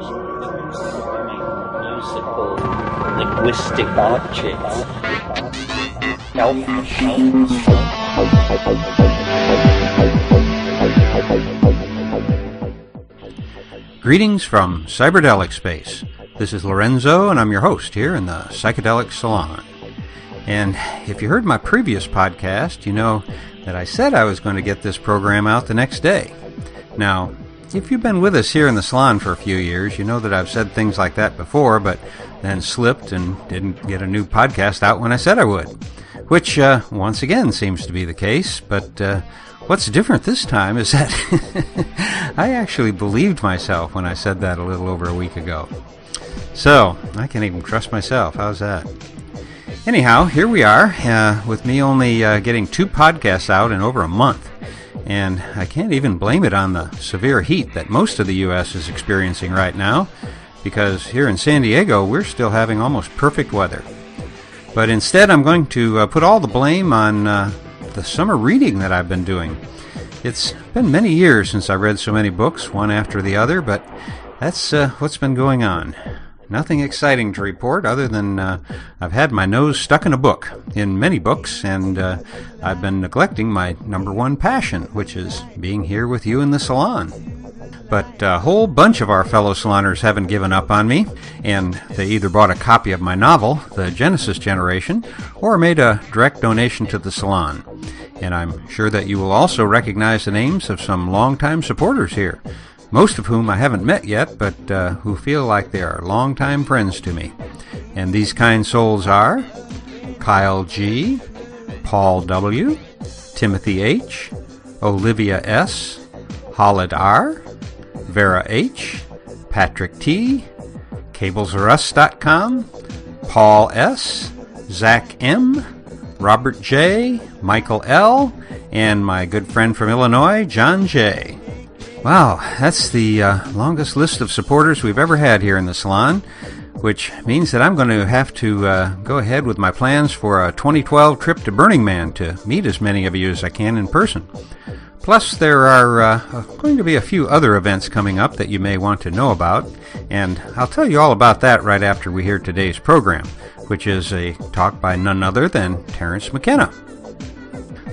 Musical, linguistic objects. Elf machines. Greetings from Psychedelic space. This is Lorenzo, and I'm your host here in the Psychedelic Salon. And if you heard my previous podcast, you know that I said I was going to get this program out the next day. Now, if you've been with us here in the salon for a few years, you know that I've said things like that before, but then slipped and didn't get a new podcast out when I said I would, which once again seems to be the case. But what's different this time is that I actually believed myself when I said that a little over a week ago. So, I can't even trust myself. How's that? Anyhow, here we are, with me only getting 2 podcasts out in over a month. And I can't even blame it on the severe heat that most of the U.S. is experiencing right now, because here in San Diego, we're still having almost perfect weather. But instead, I'm going to put all the blame on the summer reading that I've been doing. It's been many years since I read so many books, one after the other, but that's what's been going on. Nothing exciting to report other than I've had my nose stuck in a book, in many books, and I've been neglecting my number one passion, which is being here with you in the salon. But a whole bunch of our fellow saloners haven't given up on me, and they either bought a copy of my novel, The Genesis Generation, or made a direct donation to the salon. And I'm sure that you will also recognize the names of some longtime supporters here, most of whom I haven't met yet, but who feel like they are longtime friends to me. And these kind souls are Kyle G., Paul W., Timothy H., Olivia S., Holland R., Vera H., Patrick T., CablesRus.com, Paul S., Zach M., Robert J., Michael L., and my good friend from Illinois, John J. Wow, that's the longest list of supporters we've ever had here in the salon, which means that I'm going to have to go ahead with my plans for a 2012 trip to Burning Man to meet as many of you as I can in person. Plus, there are going to be a few other events coming up that you may want to know about, and I'll tell you all about that right after we hear today's program, which is a talk by none other than Terence McKenna.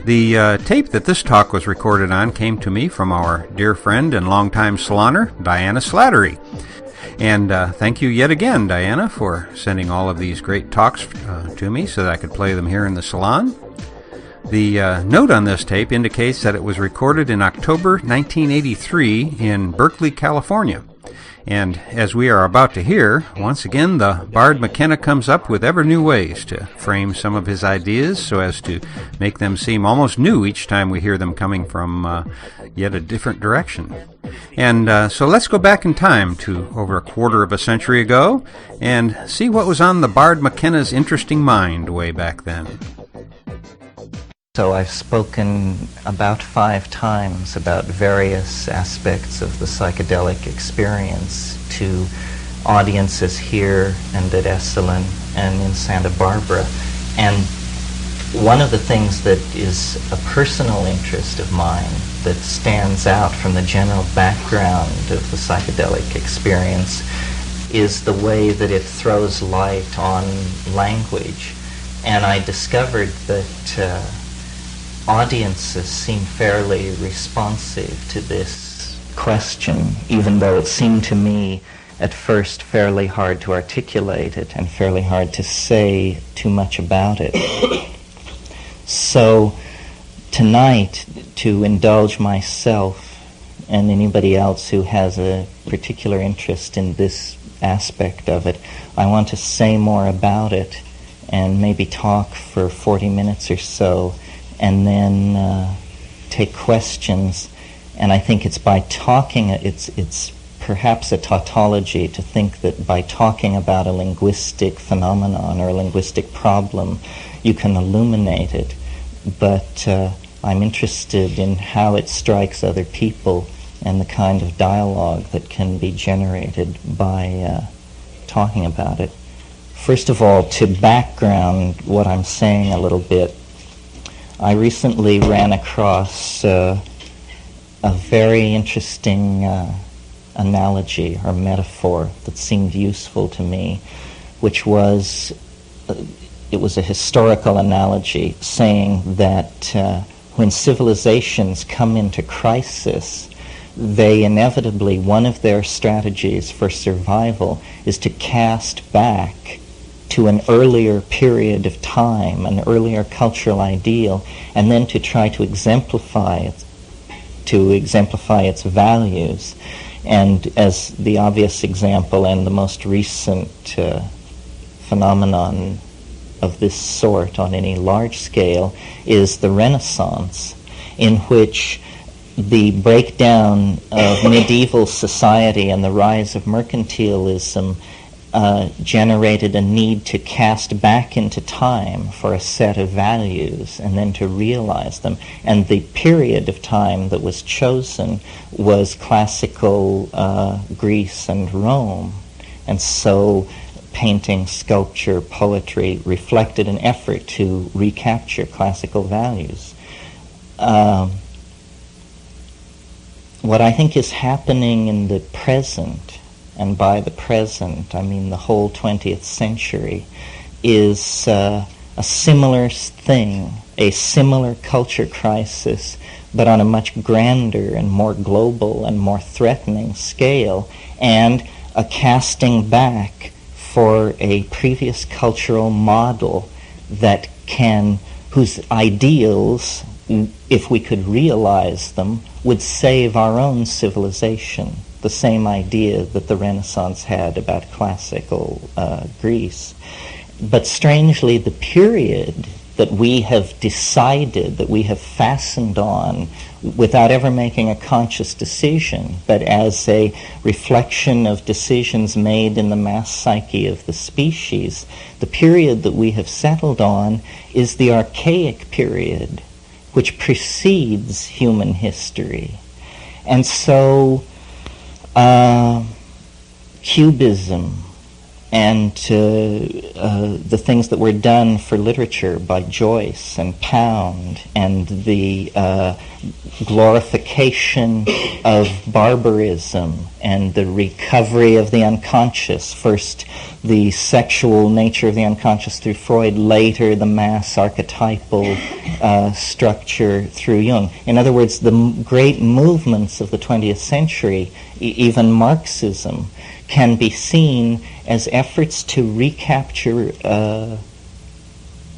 The tape that this talk was recorded on came to me from our dear friend and longtime saloner, Diana Slattery. And thank you yet again, Diana, for sending all of these great talks to me so that I could play them here in the salon. The note on this tape indicates that it was recorded in October 1983 in Berkeley, California. And as we are about to hear, once again the Bard McKenna comes up with ever new ways to frame some of his ideas so as to make them seem almost new each time we hear them coming from yet a different direction. And so let's go back in time to over a quarter of a century ago and see what was on the Bard McKenna's interesting mind way back then. So I've spoken about 5 times about various aspects of the psychedelic experience to audiences here and at Esalen and in Santa Barbara. And one of the things that is a personal interest of mine that stands out from the general background of the psychedelic experience is the way that it throws light on language. And I discovered that audiences seem fairly responsive to this question, even though it seemed to me at first fairly hard to articulate it and fairly hard to say too much about it. So tonight, to indulge myself and anybody else who has a particular interest in this aspect of it, I want to say more about it and maybe talk for 40 minutes or so and then take questions. And I think it's by talking, it's perhaps a tautology to think that by talking about a linguistic phenomenon or a linguistic problem, you can illuminate it. But I'm interested in how it strikes other people and the kind of dialogue that can be generated by talking about it. First of all, to background what I'm saying a little bit, I recently ran across a very interesting analogy or metaphor that seemed useful to me, which was, it was a historical analogy saying that when civilizations come into crisis, they inevitably, one of their strategies for survival is to cast back to an earlier period of time, an earlier cultural ideal, and then to try to exemplify its values. And as the obvious example and the most recent phenomenon of this sort on any large scale is the Renaissance, in which the breakdown of medieval society and the rise of mercantilism generated a need to cast back into time for a set of values and then to realize them. And the period of time that was chosen was classical Greece and Rome. And so painting, sculpture, poetry reflected an effort to recapture classical values. What I think is happening in the present, and by the present I mean the whole 20th century, is a similar thing, a similar culture crisis, but on a much grander and more global and more threatening scale, and a casting back for a previous cultural model that whose ideals, if we could realize them, would save our own civilization. The same idea that the Renaissance had about classical Greece. But strangely, the period that we have decided, that we have fastened on, without ever making a conscious decision, but as a reflection of decisions made in the mass psyche of the species, the period that we have settled on is the archaic period, which precedes human history. And so Cubism and the things that were done for literature by Joyce and Pound, and the glorification of barbarism and the recovery of the unconscious, first the sexual nature of the unconscious through Freud, later the mass archetypal structure through Jung. In other words, the great movements of the 20th century, even Marxism, can be seen as efforts to recapture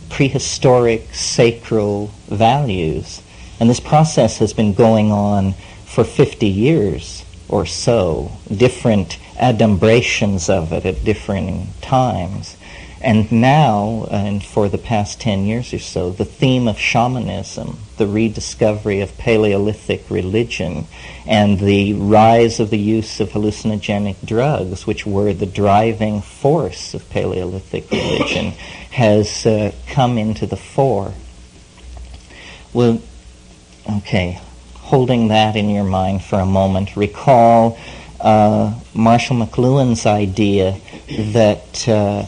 prehistoric sacral values. And this process has been going on for 50 years or so, different adumbrations of it at different times. And now, and for the past 10 years or so, the theme of shamanism, the rediscovery of Paleolithic religion, and the rise of the use of hallucinogenic drugs, which were the driving force of Paleolithic religion, has come into the fore. Well, okay, holding that in your mind for a moment, recall Marshall McLuhan's idea that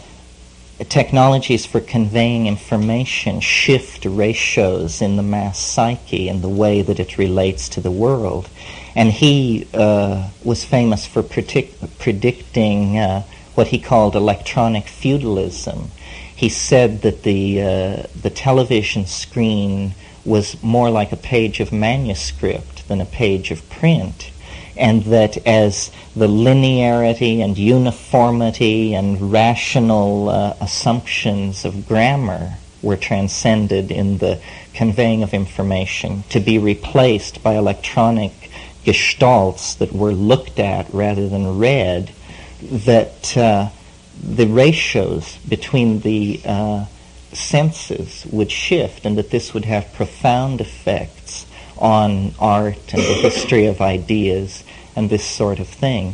technologies for conveying information shift ratios in the mass psyche and the way that it relates to the world. And he was famous for predicting what he called electronic feudalism. He said that the television screen was more like a page of manuscript than a page of print, and that as the linearity and uniformity and rational assumptions of grammar were transcended in the conveying of information, to be replaced by electronic gestalts that were looked at rather than read, that the ratios between the senses would shift, and that this would have profound effects on art and the history of ideas and this sort of thing.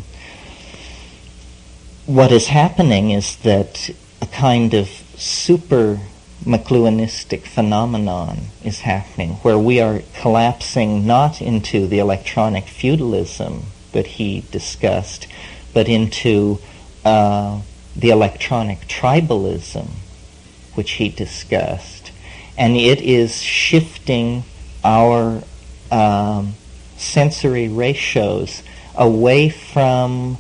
What is happening is that a kind of super McLuhanistic phenomenon is happening, where we are collapsing not into the electronic feudalism that he discussed, but into the electronic tribalism which he discussed. And it is shifting our sensory ratios away from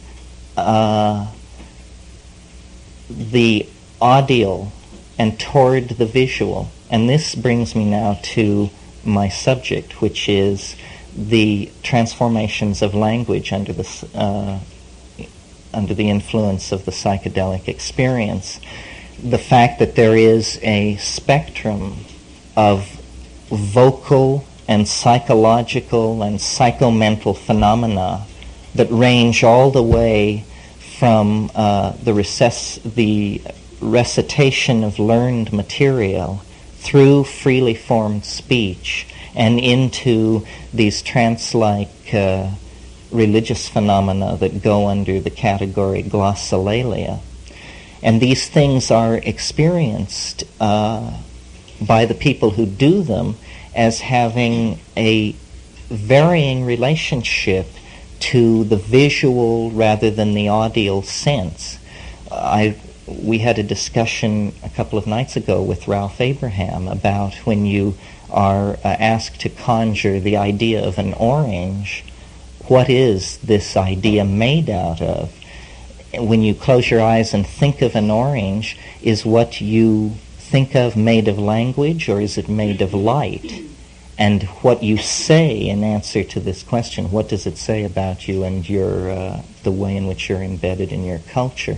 the audio and toward the visual. And this brings me now to my subject, which is the transformations of language under the influence of the psychedelic experience. The fact that there is a spectrum of vocal and psychological and psychomental phenomena that range all the way from the recitation of learned material through freely formed speech and into these trance-like religious phenomena that go under the category glossolalia. And these things are experienced by the people who do them as having a varying relationship to the visual rather than the audio sense. We had a discussion a couple of nights ago with Ralph Abraham about when you are asked to conjure the idea of an orange, what is this idea made out of? When you close your eyes and think of an orange, is what you think of made of language, or is it made of light? And what you say in answer to this question, what does it say about you and your the way in which you're embedded in your culture?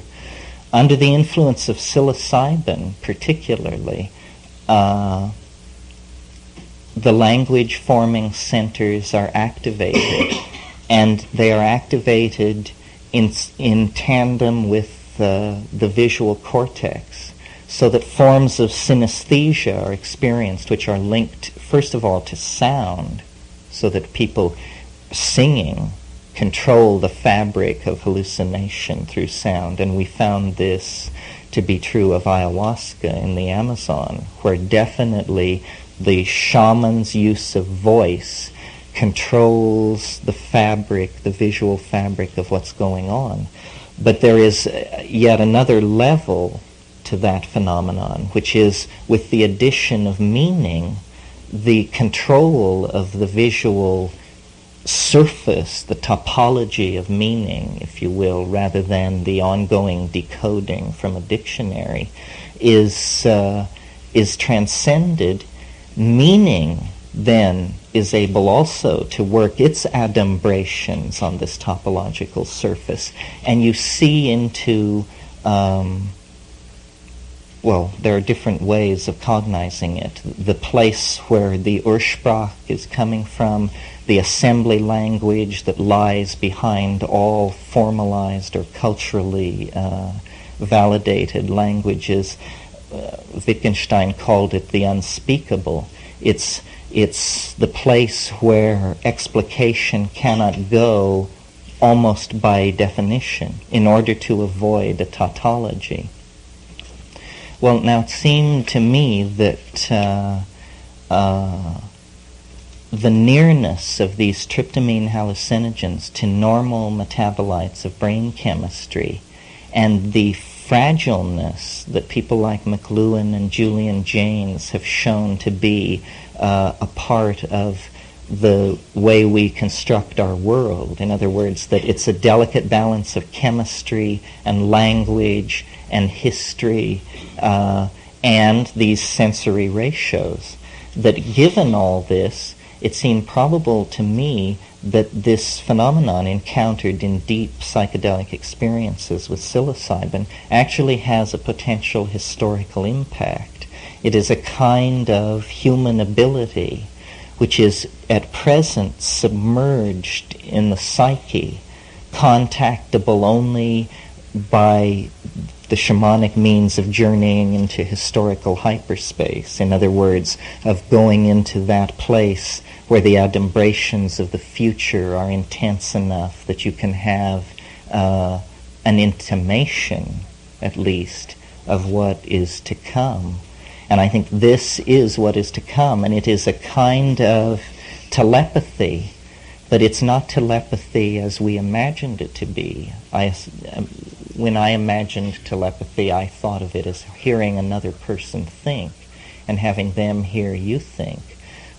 Under the influence of psilocybin, particularly, the language-forming centers are activated, and they are activated in tandem with the visual cortex, so that forms of synesthesia are experienced, which are linked, first of all, to sound, so that people singing control the fabric of hallucination through sound. And we found this to be true of ayahuasca in the Amazon, where definitely the shaman's use of voice controls the fabric, the visual fabric of what's going on. But there is yet another level to that phenomenon, which is with the addition of meaning, the control of the visual surface, the topology of meaning, if you will, rather than the ongoing decoding from a dictionary, is transcended. Meaning then is able also to work its adumbrations on this topological surface, and you see into there are different ways of cognizing it. The place where the Ursprach is coming from, the assembly language that lies behind all formalized or culturally validated languages. Wittgenstein called it the unspeakable. It's the place where explication cannot go almost by definition in order to avoid a tautology. Well, now it seemed to me that the nearness of these tryptamine hallucinogens to normal metabolites of brain chemistry and the fragileness that people like McLuhan and Julian Jaynes have shown to be a part of the way we construct our world. In other words, that it's a delicate balance of chemistry and language and history and these sensory ratios. That given all this, it seemed probable to me that this phenomenon encountered in deep psychedelic experiences with psilocybin actually has a potential historical impact. It is a kind of human ability which is at present submerged in the psyche, contactable only by the shamanic means of journeying into historical hyperspace. In other words, of going into that place where the adumbrations of the future are intense enough that you can have an intimation, at least, of what is to come. And I think this is what is to come, and it is a kind of telepathy, but it's not telepathy as we imagined it to be. When I imagined telepathy, I thought of it as hearing another person think and having them hear you think.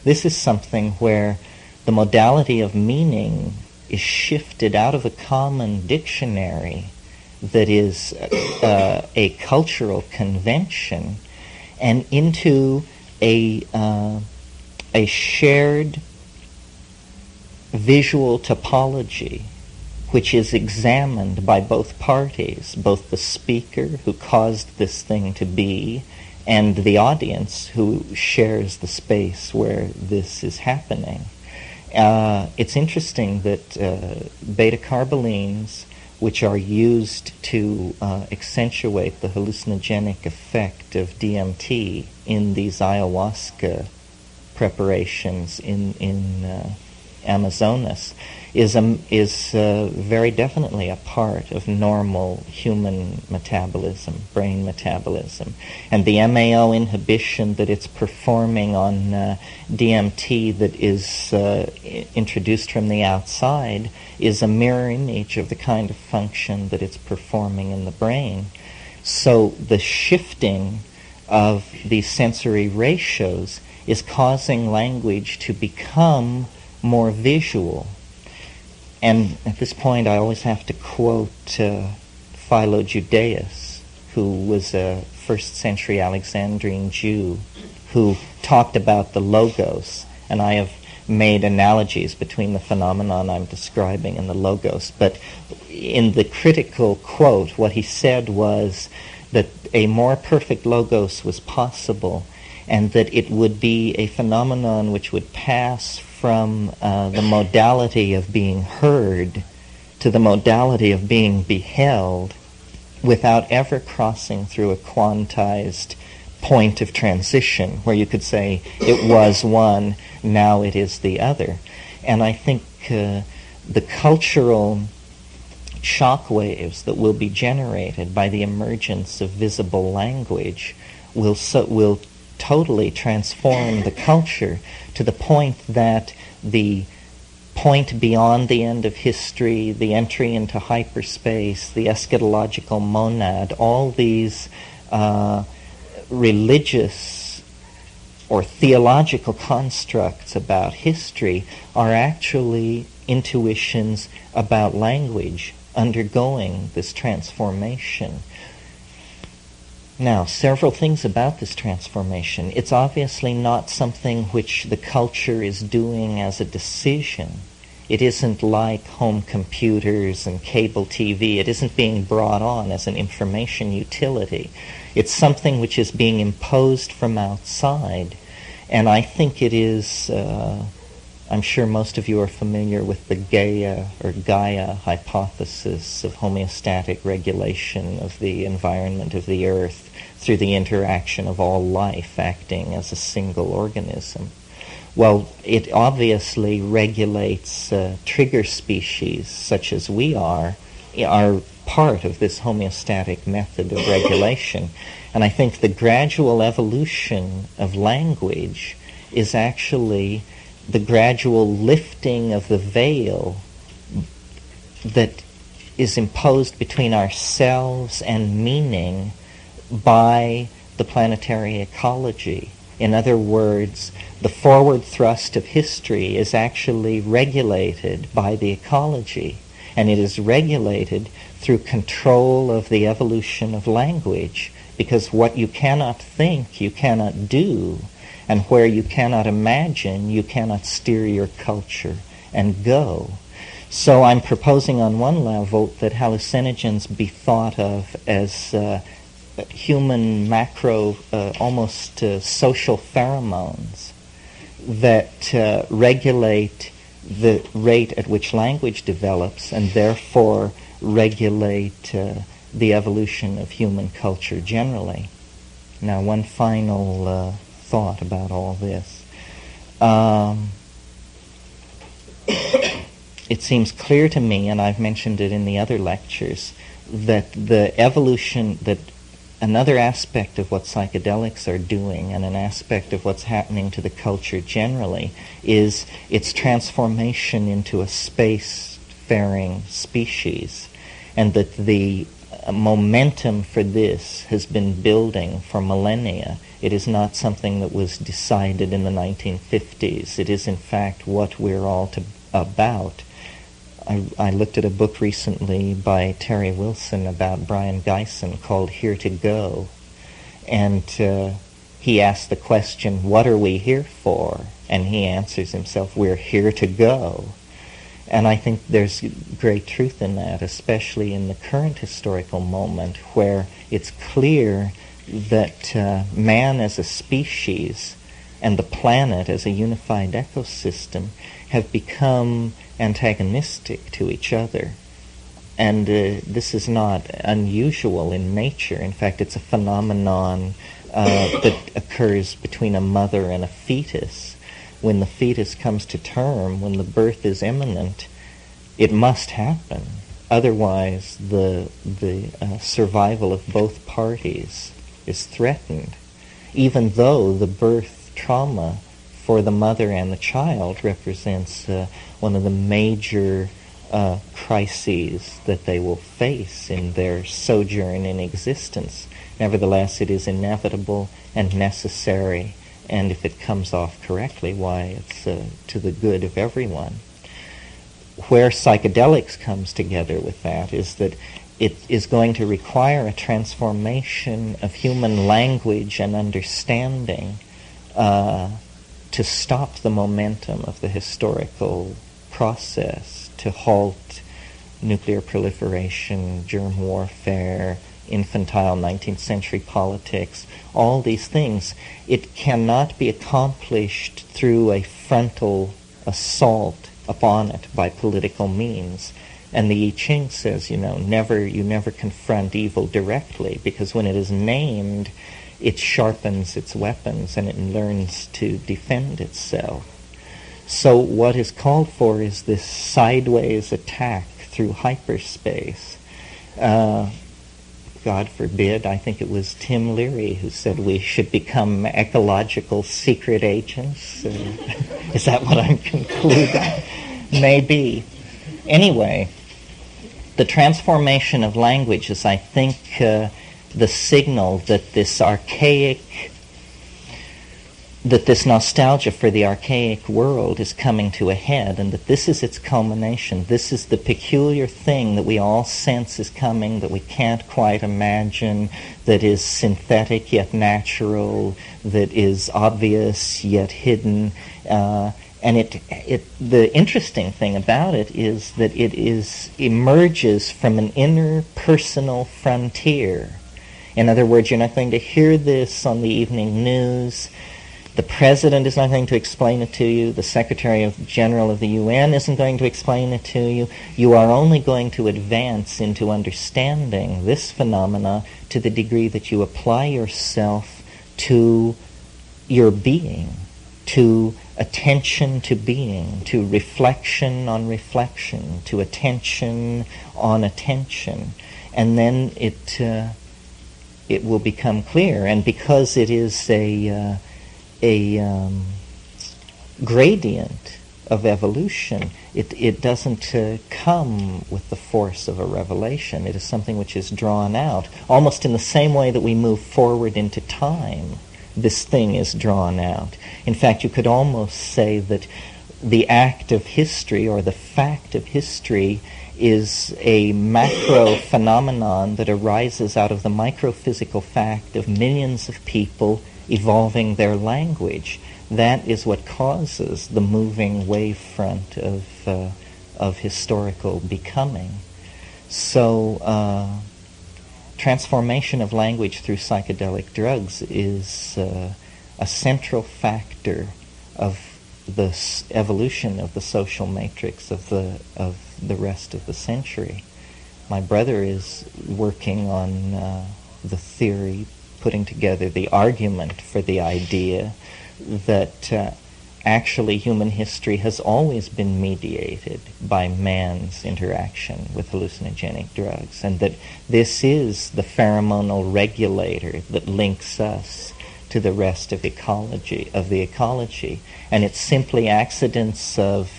This is something where the modality of meaning is shifted out of a common dictionary that is a cultural convention and into a shared visual topology, which is examined by both parties, both the speaker who caused this thing to be and the audience who shares the space where this is happening. It's interesting that beta-carbolines, which are used to accentuate the hallucinogenic effect of DMT in these ayahuasca preparations in Amazonas, is very definitely a part of normal human metabolism, brain metabolism. And the MAO inhibition that it's performing on DMT that is introduced from the outside is a mirror image of the kind of function that it's performing in the brain. So the shifting of these sensory ratios is causing language to become more visual. And at this point I always have to quote Philo Judaeus, who was a first century Alexandrian Jew who talked about the logos, and I have made analogies between the phenomenon I'm describing and the logos. But in the critical quote, what he said was that a more perfect logos was possible, and that it would be a phenomenon which would pass from the modality of being heard to the modality of being beheld without ever crossing through a quantized point of transition where you could say it was one, now it is the other. And I think the cultural shockwaves that will be generated by the emergence of visible language will totally transform the culture to the point that the point beyond the end of history, the entry into hyperspace, the eschatological monad, all these religious or theological constructs about history are actually intuitions about language undergoing this transformation. Now, several things about this transformation. It's obviously not something which the culture is doing as a decision. It isn't like home computers and cable TV. It isn't being brought on as an information utility. It's something which is being imposed from outside. And I think it is, I'm sure most of you are familiar with the Gaia hypothesis of homeostatic regulation of the environment of the earth through the interaction of all life acting as a single organism. Well, it obviously regulates trigger species such as we are part of this homeostatic method of regulation. And I think the gradual evolution of language is actually the gradual lifting of the veil that is imposed between ourselves and meaning by the planetary ecology. In other words, the forward thrust of history is actually regulated by the ecology, and it is regulated through control of the evolution of language, because what you cannot think, you cannot do, and where you cannot imagine, you cannot steer your culture and go. So I'm proposing on one level that hallucinogens be thought of as human macro, almost social pheromones that regulate the rate at which language develops and therefore regulate the evolution of human culture generally. Now, one final thought about all this. It seems clear to me, and I've mentioned it in the other lectures, that the evolution, that another aspect of what psychedelics are doing and an aspect of what's happening to the culture generally is its transformation into a space-faring species, and that the momentum for this has been building for millennia. It is not something that was decided in the 1950s. It is in fact what we're all about. I looked at a book recently by Terry Wilson about Brian Geisen called Here to Go, and he asked the question, what are we here for? And he answers himself, we're here to go. And I think there's great truth in that, especially in the current historical moment where it's clear that man as a species and the planet as a unified ecosystem have become antagonistic to each other. And this is not unusual in nature. In fact, it's a phenomenon that occurs between a mother and a fetus. When the fetus comes to term, when the birth is imminent, it must happen. Otherwise, the survival of both parties is threatened, even though the birth trauma for the mother and the child represents one of the major crises that they will face in their sojourn in existence. Nevertheless, it is inevitable and necessary, and if it comes off correctly, why, it's to the good of everyone. Where psychedelics comes together with that is that it is going to require a transformation of human language and understanding to stop the momentum of the historical process, to halt nuclear proliferation, germ warfare, infantile 19th century politics, all these things. It cannot be accomplished through a frontal assault upon it by political means. And the I Ching says, you never confront evil directly, because when it is named, it sharpens its weapons and it learns to defend itself. So what is called for is this sideways attack through hyperspace. God forbid, I think it was Tim Leary who said we should become ecological secret agents. Is that what I'm concluding? Maybe. Anyway, the transformation of language is, I think, the signal that this nostalgia for the archaic world is coming to a head, and that this is its culmination. This is the peculiar thing that we all sense is coming, that we can't quite imagine, that is synthetic yet natural, that is obvious yet hidden. And the interesting thing about it is that it emerges from an inner personal frontier. In other words, you're not going to hear this on the evening news. The president is not going to explain it to you. The Secretary General of the UN isn't going to explain it to you. You are only going to advance into understanding this phenomena to the degree that you apply yourself to your being, to attention to being, to reflection on reflection, to attention on attention. And then it will become clear. And because it is a gradient of evolution, it doesn't come with the force of a revelation. It is something which is drawn out, almost in the same way that we move forward into time. This thing is drawn out. In fact, you could almost say that the act of history, or the fact of history, is a macro phenomenon that arises out of the microphysical fact of millions of people evolving their language. That is what causes the moving wavefront of historical becoming. So transformation of language through psychedelic drugs is a central factor of the evolution of the social matrix of the rest of the century. My brother is working on the theory, putting together the argument for the idea that actually human history has always been mediated by man's interaction with hallucinogenic drugs, and that this is the pheromonal regulator that links us to the rest of the ecology. And it's simply accidents of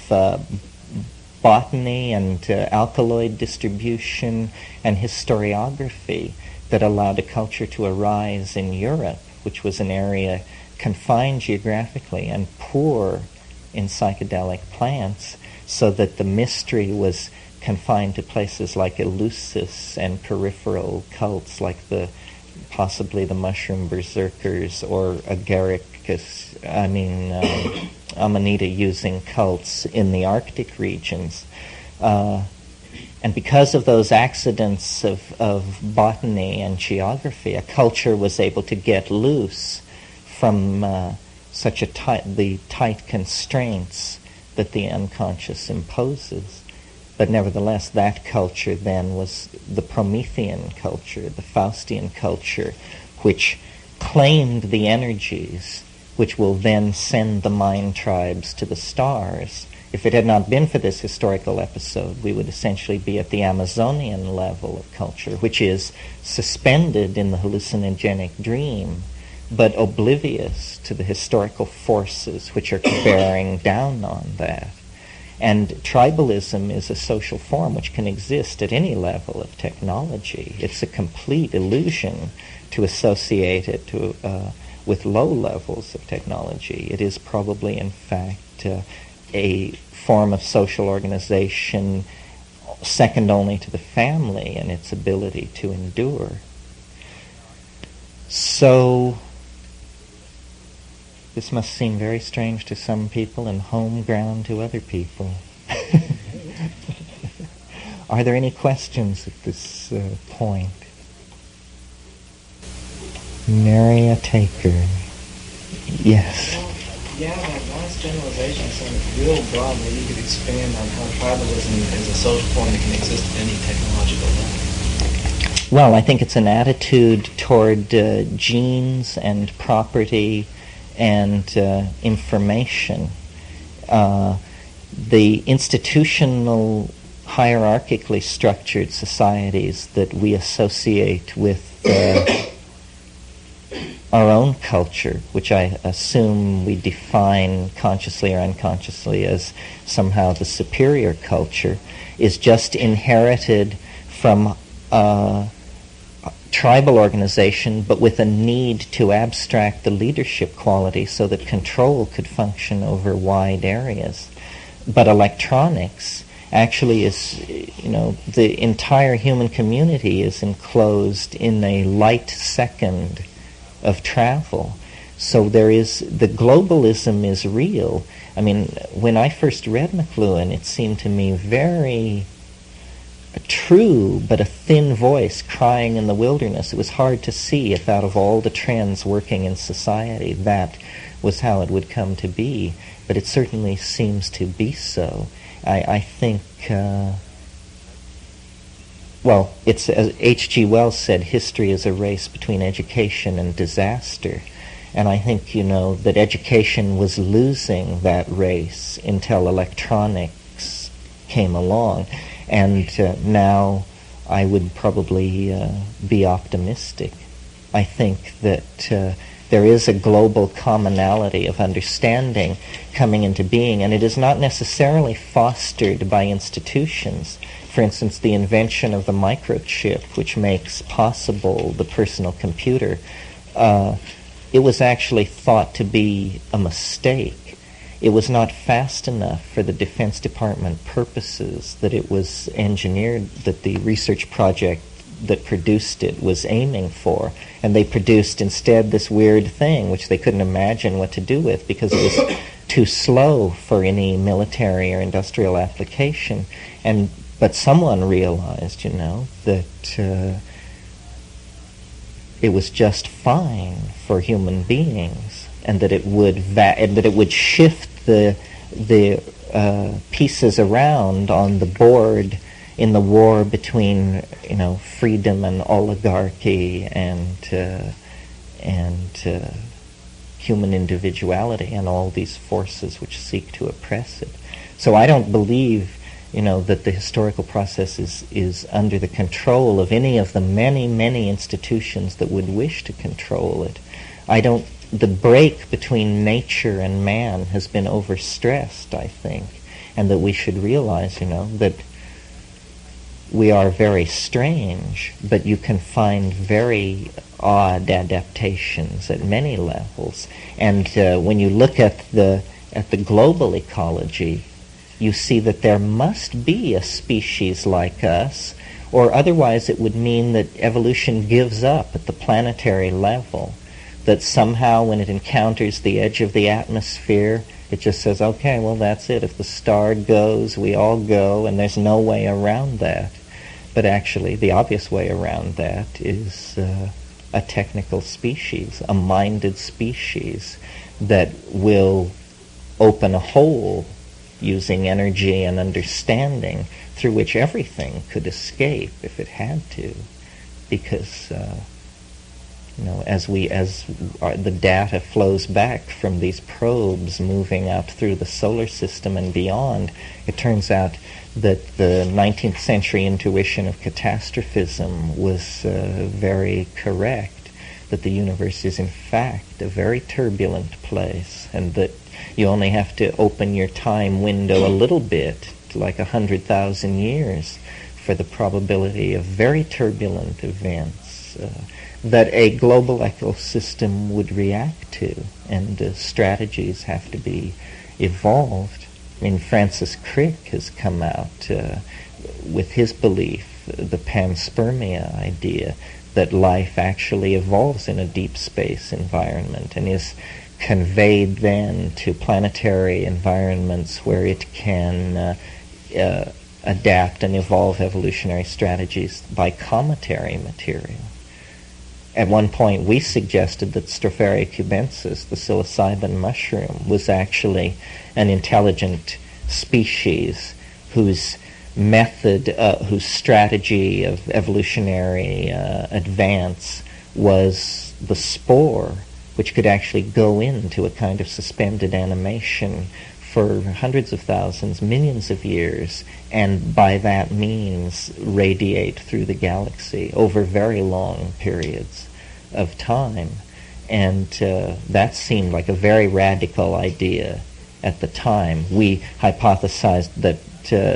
botany and alkaloid distribution and historiography that allowed a culture to arise in Europe, which was an area confined geographically and poor in psychedelic plants, so that the mystery was confined to places like Eleusis and peripheral cults like possibly the mushroom berserkers or Amanita using cults in the Arctic regions. And because of those accidents of botany and geography, a culture was able to get loose from the tight constraints that the unconscious imposes. But nevertheless, that culture then was the Promethean culture, the Faustian culture, which claimed the energies which will then send the mind tribes to the stars. If it had not been for this historical episode, we would essentially be at the Amazonian level of culture, which is suspended in the hallucinogenic dream, but oblivious to the historical forces which are bearing down on that. And tribalism is a social form which can exist at any level of technology. It's a complete illusion to associate it with low levels of technology. It is probably, in fact, a form of social organization second only to the family in its ability to endure. So, this must seem very strange to some people and home ground to other people. Are there any questions at this point? Maria Taker. Yes. Yeah, that last generalization sounded real broad. Maybe you could expand on how tribalism is a social form that can exist at any technological level. Well, I think it's an attitude toward genes and property and information. The institutional, hierarchically structured societies that we associate with our own culture, which I assume we define consciously or unconsciously as somehow the superior culture, is just inherited from tribal organization, but with a need to abstract the leadership quality so that control could function over wide areas. But electronics actually is, the entire human community is enclosed in a light second of travel. So the globalism is real. I mean, when I first read McLuhan, it seemed to me very true, but a thin voice crying in the wilderness. It was hard to see if out of all the trends working in society, that was how it would come to be. But it certainly seems to be so. I think, it's as H.G. Wells said, history is a race between education and disaster. And I think, that education was losing that race until electronics came along. And now I would probably be optimistic. I think that there is a global commonality of understanding coming into being, and it is not necessarily fostered by institutions. For instance, the invention of the microchip, which makes possible the personal computer, it was actually thought to be a mistake. It was not fast enough for the Defense Department purposes that it was engineered, that the research project that produced it was aiming for. And they produced instead this weird thing which they couldn't imagine what to do with because it was too slow for any military or industrial application. But someone realized, that it was just fine for human beings, and that it would shift the pieces around on the board in the war between freedom and oligarchy and human individuality and all these forces which seek to oppress it. So I don't believe that the historical process is under the control of any of the many, many institutions that would wish to control it. The break between nature and man has been overstressed, I think, and that we should realize, that we are very strange, but you can find very odd adaptations at many levels. And when you look at the global ecology, you see that there must be a species like us, or otherwise it would mean that evolution gives up at the planetary level, that somehow when it encounters the edge of the atmosphere, it just says, okay, well, that's it. If the star goes, we all go, and there's no way around that. But actually, the obvious way around that is a technical species, a minded species that will open a hole using energy and understanding through which everything could escape if it had to, because as the data flows back from these probes moving out through the solar system and beyond, it turns out that the 19th century intuition of catastrophism was very correct, that the universe is in fact a very turbulent place, and that you only have to open your time window a little bit, like 100,000 years, for the probability of very turbulent events that a global ecosystem would react to, and strategies have to be evolved. I mean, Francis Crick has come out with his belief, the panspermia idea, that life actually evolves in a deep space environment and is conveyed then to planetary environments where it can adapt and evolve evolutionary strategies by cometary material. At one point, we suggested that Stropharia cubensis, the psilocybin mushroom, was actually an intelligent species whose method, whose strategy of evolutionary advance was the spore, which could actually go into a kind of suspended animation for hundreds of thousands, millions of years, and by that means radiate through the galaxy over very long periods of time. And that seemed like a very radical idea at the time. We hypothesized that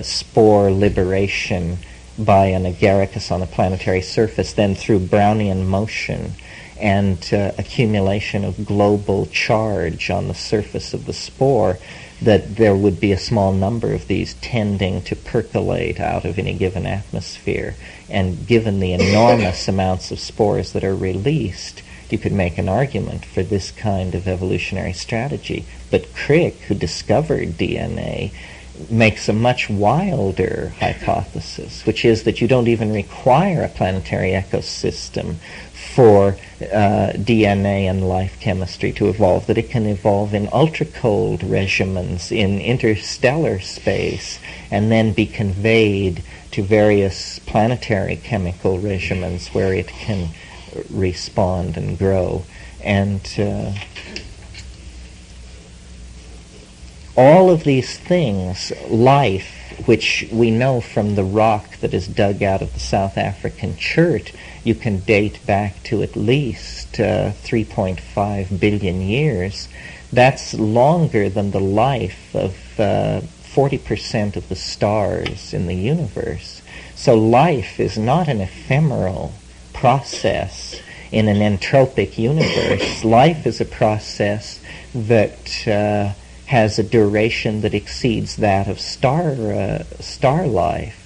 spore liberation by an agaricus on the planetary surface, then through Brownian motion and accumulation of global charge on the surface of the spore, that there would be a small number of these tending to percolate out of any given atmosphere. And given the enormous amounts of spores that are released, you could make an argument for this kind of evolutionary strategy. But Crick, who discovered DNA, makes a much wilder hypothesis, which is that you don't even require a planetary ecosystem for DNA and life chemistry to evolve, that it can evolve in ultra-cold regimens in interstellar space and then be conveyed to various planetary chemical regimens where it can respond and grow. And all of these things, life, which we know from the rock that is dug out of the South African chert, you can date back to at least 3.5 billion years. That's longer than the life of 40% of the stars in the universe. So life is not an ephemeral process in an entropic universe. Life is a process that has a duration that exceeds that of star life.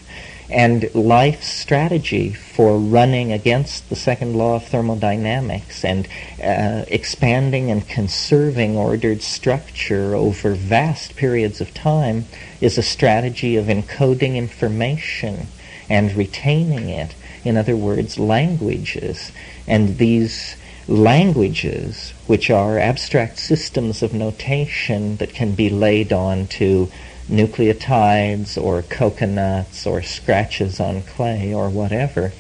And life's strategy for running against the second law of thermodynamics and expanding and conserving ordered structure over vast periods of time is a strategy of encoding information and retaining it. In other words, languages. And these languages, which are abstract systems of notation that can be laid on to nucleotides or coconuts or scratches on clay or whatever,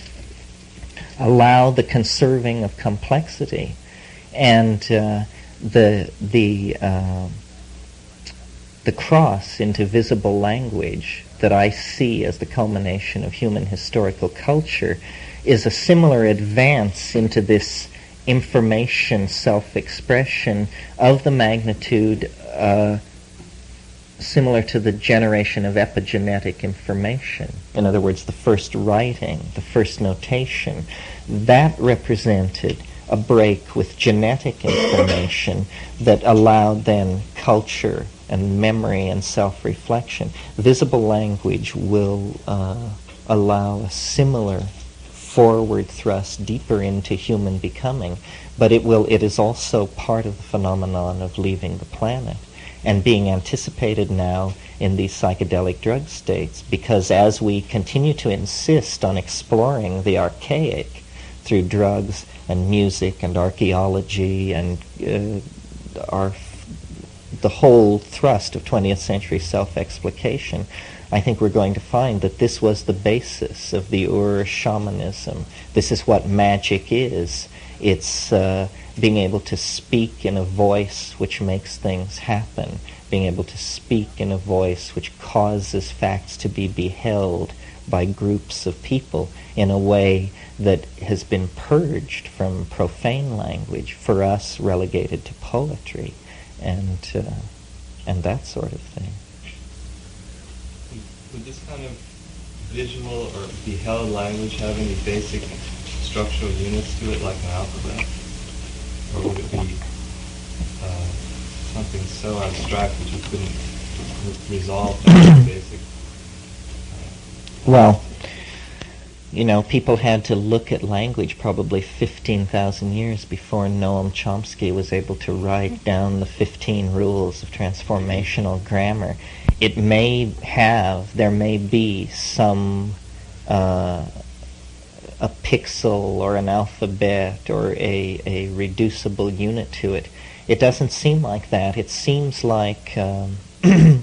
allow the conserving of complexity. And the cross into visible language that I see as the culmination of human historical culture is a similar advance into this information self-expression of the magnitude similar to the generation of epigenetic information. In other words, the first writing, the first notation, that represented a break with genetic information that allowed then culture and memory and self-reflection. Visible language will allow a similar forward thrust deeper into human becoming, but it is also part of the phenomenon of leaving the planet and being anticipated now in these psychedelic drug states, because as we continue to insist on exploring the archaic through drugs and music and archaeology and the whole thrust of 20th century self-explication, I think we're going to find that this was the basis of the Ur shamanism. This is what magic is. It's being able to speak in a voice which makes things happen, being able to speak in a voice which causes facts to be beheld by groups of people in a way that has been purged from profane language, for us relegated to poetry and that sort of thing. Would this kind of visual or beheld language have any basic structural units to it, like an alphabet? Or would it be something so abstract that you couldn't resolve that basic? Well, people had to look at language probably 15,000 years before Noam Chomsky was able to write down the 15 rules of transformational grammar. There may be some a pixel or an alphabet or a reducible unit to it. It doesn't seem like that. It seems like, maybe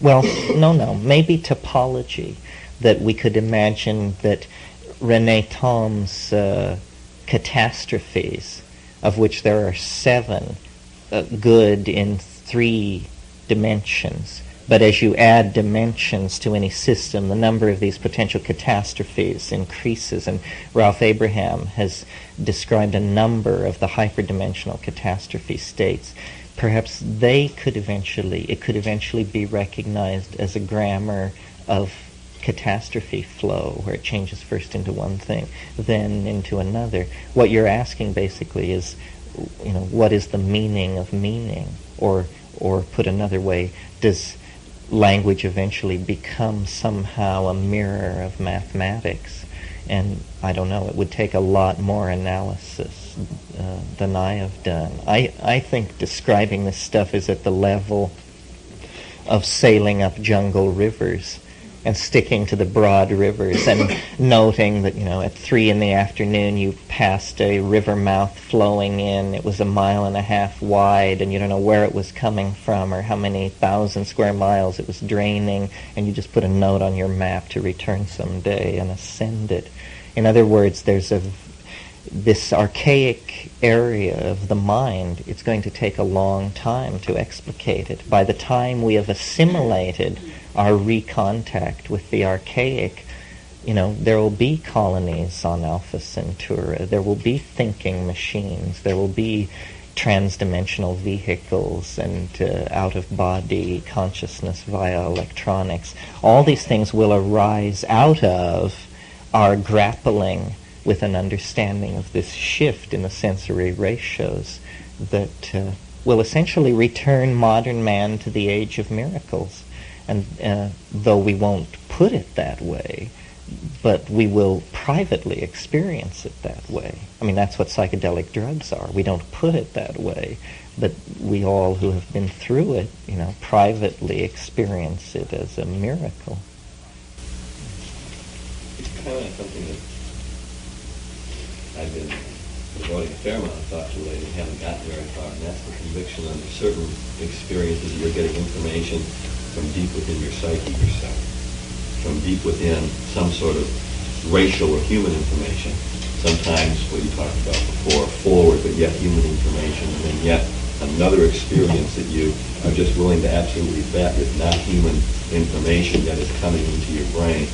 topology, that we could imagine that René Thom's catastrophes, of which there are 7, good in 3 dimensions. But as you add dimensions to any system, the number of these potential catastrophes increases. And Ralph Abraham has described a number of the hyperdimensional catastrophe states. Perhaps it could eventually be recognized as a grammar of catastrophe flow, where it changes first into one thing, then into another. What you're asking basically is, what is the meaning of meaning? Or put another way, does language eventually become somehow a mirror of mathematics? And I don't know, it would take a lot more analysis than I have done. I think describing this stuff is at the level of sailing up jungle rivers and sticking to the broad rivers and noting that, at 3 p.m. you passed a river mouth flowing in. It was 1.5 miles wide, and you don't know where it was coming from or how many 1,000 square miles it was draining, and you just put a note on your map to return someday and ascend it. In other words, there's this archaic area of the mind. It's going to take a long time to explicate it. By the time we have assimilated our recontact with the archaic, there will be colonies on Alpha Centauri. There will be thinking machines. There will be transdimensional vehicles and out-of-body consciousness via electronics. All these things will arise out of our grappling with an understanding of this shift in the sensory ratios that will essentially return modern man to the age of miracles. And though we won't put it that way, but we will privately experience it that way. I mean, that's what psychedelic drugs are. We don't put it that way, but we all who have been through it, privately experience it as a miracle. It's kind of something that I've been devoting a fair amount of thought to lately, haven't gotten very far, and that's the conviction under certain experiences that you're getting information from deep within your psyche yourself, from deep within some sort of racial or human information. Sometimes what you talked about before, forward but yet human information, and then yet another experience that you are just willing to absolutely bet is not human information that is coming into your brain,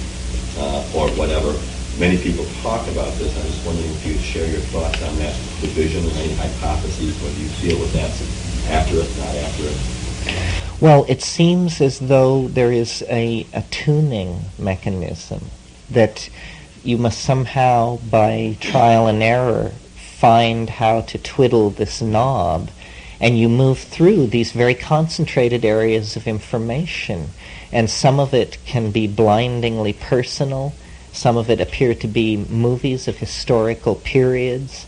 or whatever. Many people talk about this. I'm just wondering if you'd share your thoughts on that division and any hypotheses, whether you feel that that's accurate, not accurate. Well, it seems as though there is a tuning mechanism that you must somehow, by trial and error, find how to twiddle this knob, and you move through these very concentrated areas of information, and some of it can be blindingly personal, some of it appear to be movies of historical periods,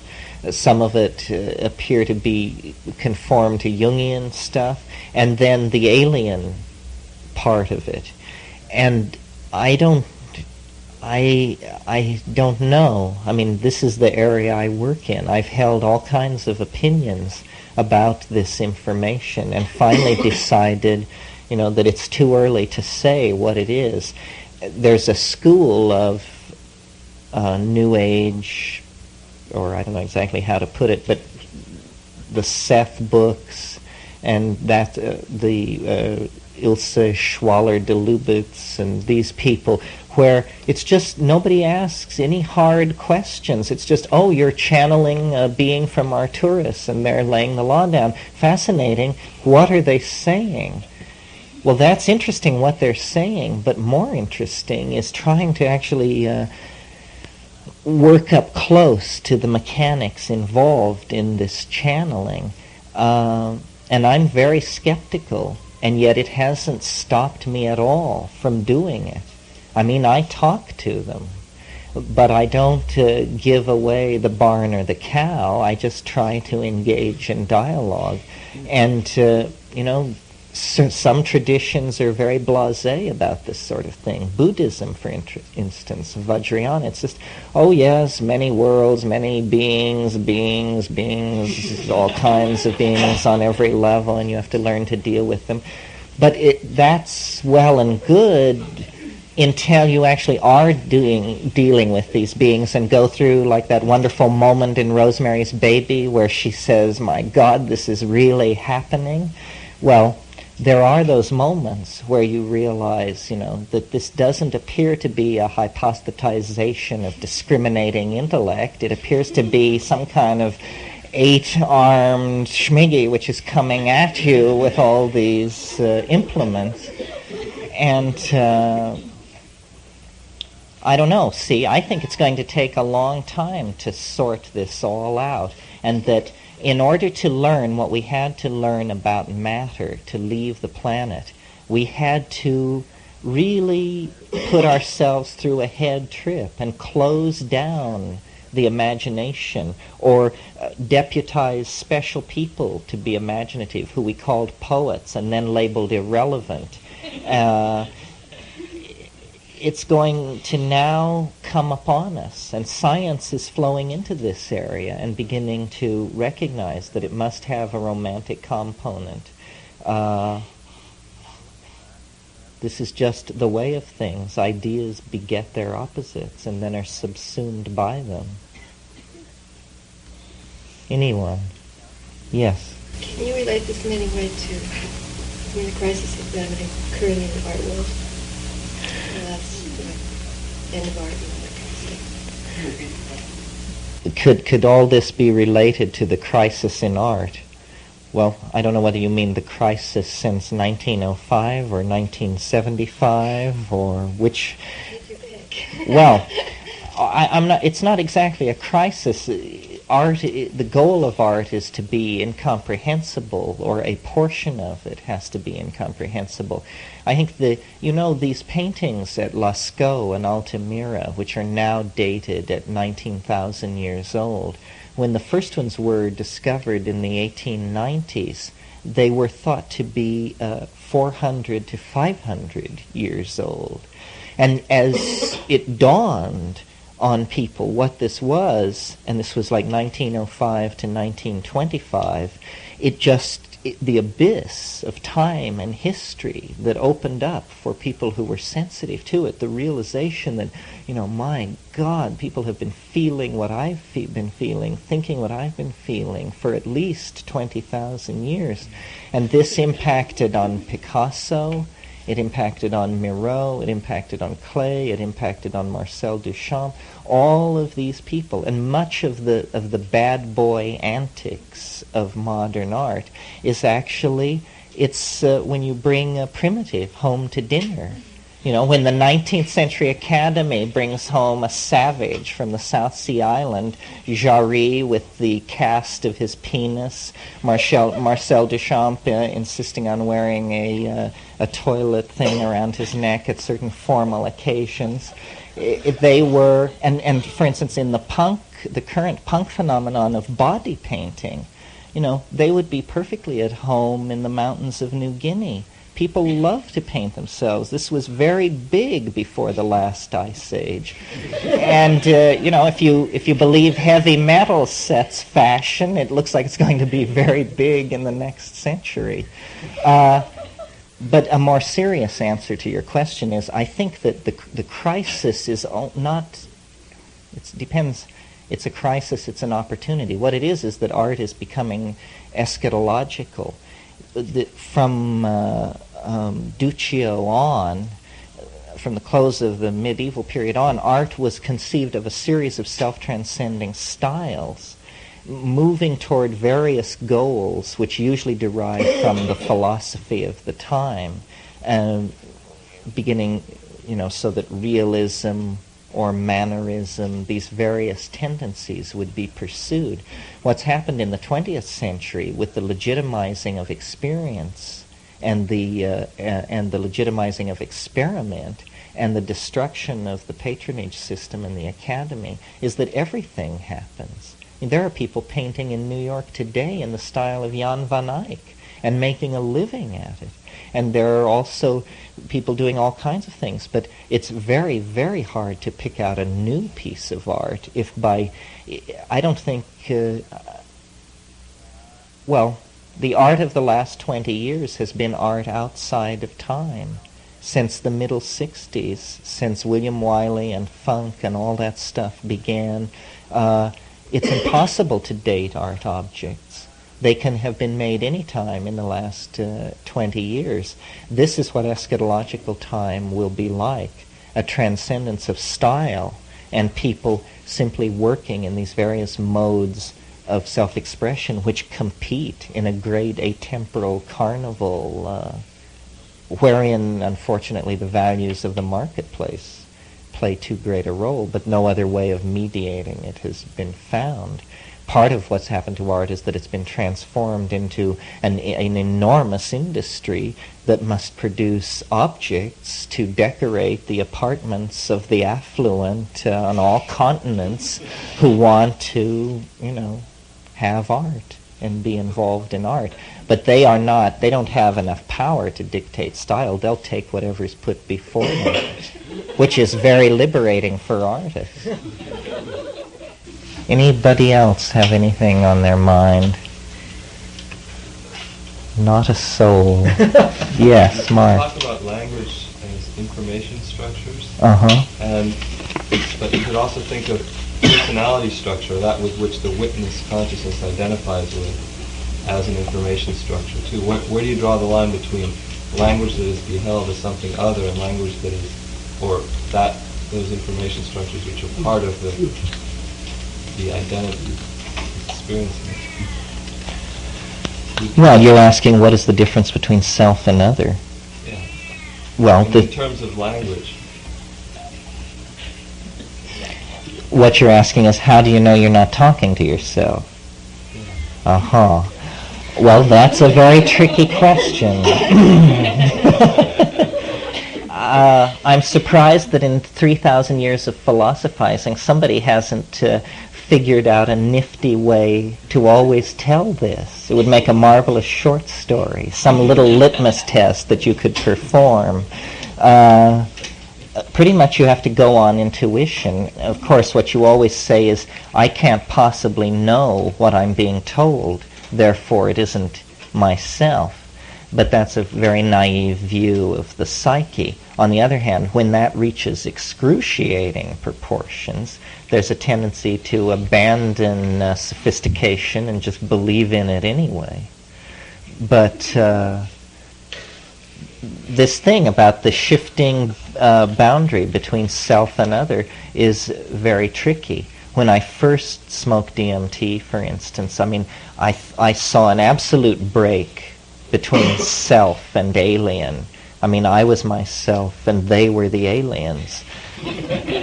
some of it appear to be conform to Jungian stuff, and then the alien part of it. And I don't know. I mean, this is the area I work in. I've held all kinds of opinions about this information and finally decided, that it's too early to say what it is. There's a school of New Age, or I don't know exactly how to put it, but the Seth books and that the Ilse Schwaller de Lubitz and these people, where it's just nobody asks any hard questions. It's just, oh, you're channeling a being from Arcturus and they're laying the law down. Fascinating. What are they saying? Well, that's interesting what they're saying, but more interesting is trying to actually work up close to the mechanics involved in this channeling. And I'm very skeptical, and yet it hasn't stopped me at all from doing it. I mean, I talk to them, but I don't give away the barn or the cow. I just try to engage in dialogue. And, some traditions are very blasé about this sort of thing. Buddhism, for instance, Vajrayana, it's just, oh yes, many worlds, many beings, all kinds of beings on every level, and you have to learn to deal with them. But that's well and good until you actually are dealing with these beings and go through like that wonderful moment in Rosemary's Baby where she says, my God, this is really happening. Well, there are those moments where you realize, that this doesn't appear to be a hypostatization of discriminating intellect. It appears to be some kind of 8-armed schmiggy which is coming at you with all these implements. And I don't know. See, I think it's going to take a long time to sort this all out, and that in order to learn what we had to learn about matter, to leave the planet, we had to really put ourselves through a head trip and close down the imagination, or deputize special people to be imaginative, who we called poets and then labeled irrelevant. It's going to now come upon us, and science is flowing into this area and beginning to recognize that it must have a romantic component. This is just the way of things. Ideas beget their opposites and then are subsumed by them. Anyone? Yes? Can you relate this in any way to the crisis that occurring in the art world? End of art and that kind of thing. Could all this be related to the crisis in art? Well, I don't know whether you mean the crisis since 1905 or 1975 or which. Well, I'm not. It's not exactly a crisis. Art, the goal of art is to be incomprehensible, or a portion of it has to be incomprehensible. I think these paintings at Lascaux and Altamira, which are now dated at 19,000 years old, when the first ones were discovered in the 1890s, they were thought to be 400 to 500 years old. And as it dawned on people what this was, and this was like 1905 to 1925, the abyss of time and history that opened up for people who were sensitive to it, the realization that, my God, people have been feeling what I've been feeling, thinking what I've been feeling for at least 20,000 years. And this impacted on Picasso, it impacted on Miro, it impacted on Klee, it impacted on Marcel Duchamp, all of these people. And much of the bad boy antics of modern art is actually, it's when you bring a primitive home to dinner. When the 19th century Academy brings home a savage from the South Sea Island, Jarry with the cast of his penis, Marcel Duchamp insisting on wearing a toilet thing around his neck at certain formal occasions, they were, and for instance in the current punk phenomenon of body painting, they would be perfectly at home in the mountains of New Guinea. People love to paint themselves. This was very big before the last ice age. And, if you believe heavy metal sets fashion, it looks like it's going to be very big in the next century. But a more serious answer to your question is, I think that the crisis is not, it depends, it's a crisis, it's an opportunity. What it is that art is becoming eschatological. From Duccio on, from the close of the medieval period on, art was conceived of a series of self-transcending styles, moving toward various goals, which usually derive from the philosophy of the time, beginning, so that realism or mannerism, these various tendencies would be pursued. What's happened in the 20th century with the legitimizing of experience and the legitimizing of experiment and the destruction of the patronage system in the academy is that everything happens. There are people painting in New York today in the style of Jan van Eyck and making a living at it. And there are also people doing all kinds of things, but it's very, very hard to pick out a new piece of art I don't think, the art of the last 20 years has been art outside of time. Since the middle 60s, since William Wiley and funk and all that stuff began, it's impossible to date art objects. They can have been made any time in the last 20 years. This is what eschatological time will be like, a transcendence of style and people simply working in these various modes of self-expression which compete in a great atemporal carnival wherein, unfortunately, the values of the marketplace play too great a role, but no other way of mediating it has been found. Part of what's happened to art is that it's been transformed into an enormous industry that must produce objects to decorate the apartments of the affluent on all continents who want to, have art and be involved in art. But they don't have enough power to dictate style. They'll take whatever's put before them, which is very liberating for artists. Anybody else have anything on their mind? Not a soul. Yes, Mark. Talk about language as information structures. But you could also think of personality structure, that with which the witness consciousness identifies with, as an information structure too. Where do you draw the line between language that is beheld as something other and language that is, or those information structures which are part of the identity experiencing? Well, you're asking what is the difference between self and other? Yeah. Well, in terms of language. What you're asking is, how do you know you're not talking to yourself? Yeah. Well, that's a very tricky question. I'm surprised that in 3,000 years of philosophizing, somebody hasn't figured out a nifty way to always tell this. It would make a marvelous short story, some little litmus test that you could perform. Pretty much you have to go on intuition. Of course, what you always say is, I can't possibly know what I'm being told, therefore it isn't myself. But that's a very naive view of the psyche. On the other hand, when that reaches excruciating proportions, there's a tendency to abandon sophistication and just believe in it anyway. But this thing about the shifting boundary between self and other is very tricky. When I first smoked DMT, for instance, I saw an absolute break between self and alien I mean, I was myself and they were the aliens.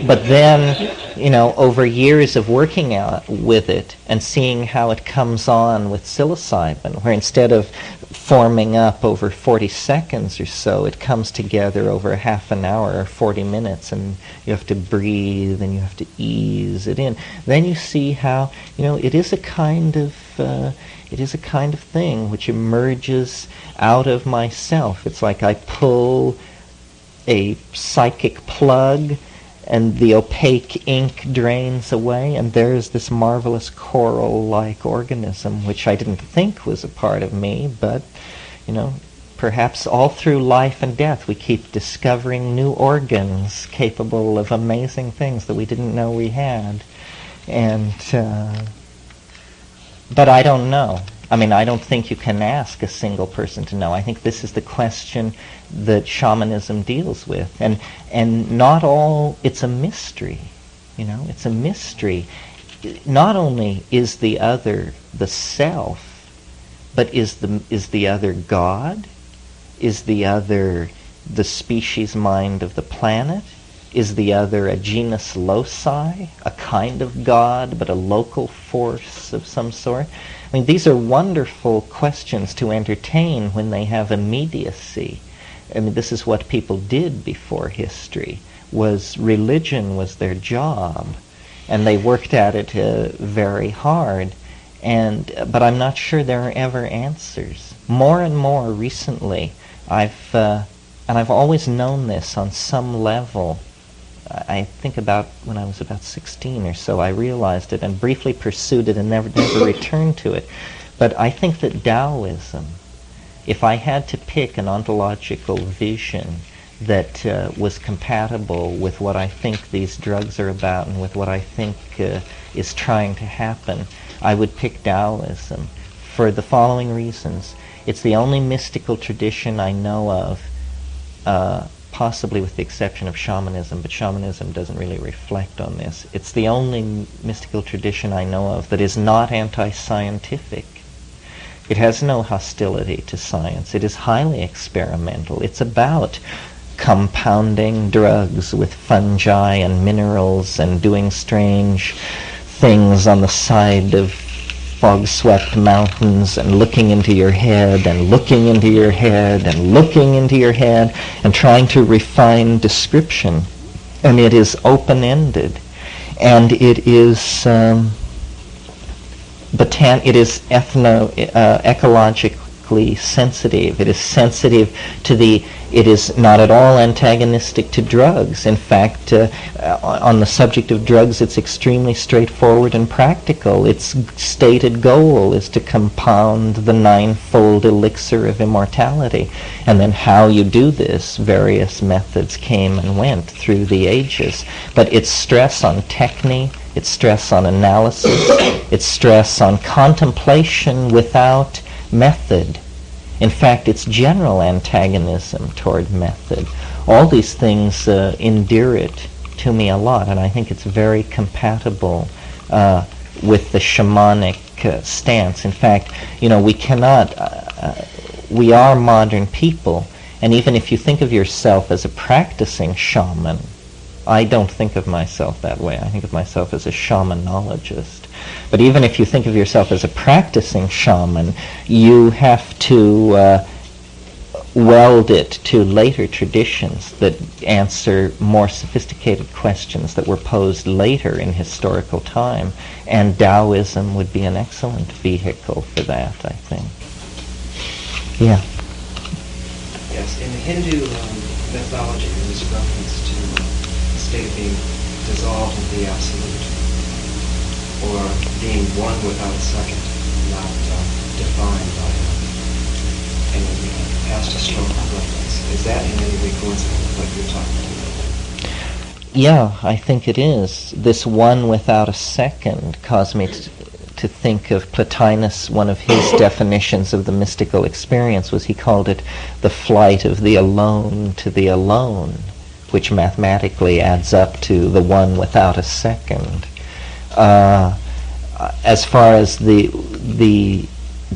But then, over years of working out with it and seeing how it comes on with psilocybin, where instead of forming up over 40 seconds or so, it comes together over half an hour or 40 minutes, and you have to breathe and you have to ease it in. Then you see how, it is a kind of thing which emerges out of myself. It's like I pull a psychic plug and the opaque ink drains away, and there's this marvelous coral-like organism which I didn't think was a part of me, but perhaps all through life and death we keep discovering new organs capable of amazing things that we didn't know we had. And but I don't know. I mean, I don't think you can ask a single person to know. I think this is the question that shamanism deals with. And not all, it's a mystery. It's a mystery. Not only is the other the self, but is the other God? Is the other the species mind of the planet? Is the other a genus loci, a kind of God, but a local force of some sort? I mean, these are wonderful questions to entertain when they have immediacy. I mean, this is what people did before history. Religion was their job, and they worked at it very hard. But I'm not sure there are ever answers. More and more recently, I've always known this on some level. I think about when I was about 16 or so, I realized it and briefly pursued it and never returned to it. But I think that Taoism, if I had to pick an ontological vision that was compatible with what I think these drugs are about and with what I think is trying to happen, I would pick Taoism for the following reasons. It's the only mystical tradition I know of, possibly with the exception of shamanism, but shamanism doesn't really reflect on this. It's the only mystical tradition I know of that is not anti-scientific. It has no hostility to science. It is highly experimental. It's about compounding drugs with fungi and minerals and doing strange things on the side of fog-swept mountains and looking into your head and looking into your head and looking into your head and trying to refine description. And it is open-ended. And it is ecologically sensitive. It is sensitive to it is not at all antagonistic to drugs. In fact, on the subject of drugs, it's extremely straightforward and practical. Its stated goal is to compound the ninefold elixir of immortality. And then how you do this, various methods came and went through the ages. But its stress on technique, its stress on analysis, its stress on contemplation without method. In fact, its general antagonism toward method. All these things endear it to me a lot, and I think it's very compatible with the shamanic stance. In fact, we are modern people, and even if you think of yourself as a practicing shaman, I don't think of myself that way. I think of myself as a shamanologist. But even if you think of yourself as a practicing shaman, you have to weld it to later traditions that answer more sophisticated questions that were posed later in historical time. And Taoism would be an excellent vehicle for that, I think. Yeah. Yes, in the Hindu mythology, there is reference to the state of being dissolved into the absolute, or being one without a second, not defined by any past historical reference. Is that in any way coincident with what you're talking about? Yeah, I think it is. This one without a second caused me to think of Plotinus. One of his definitions of the mystical experience was he called it the flight of the alone to the alone, which mathematically adds up to the one without a second. As far as the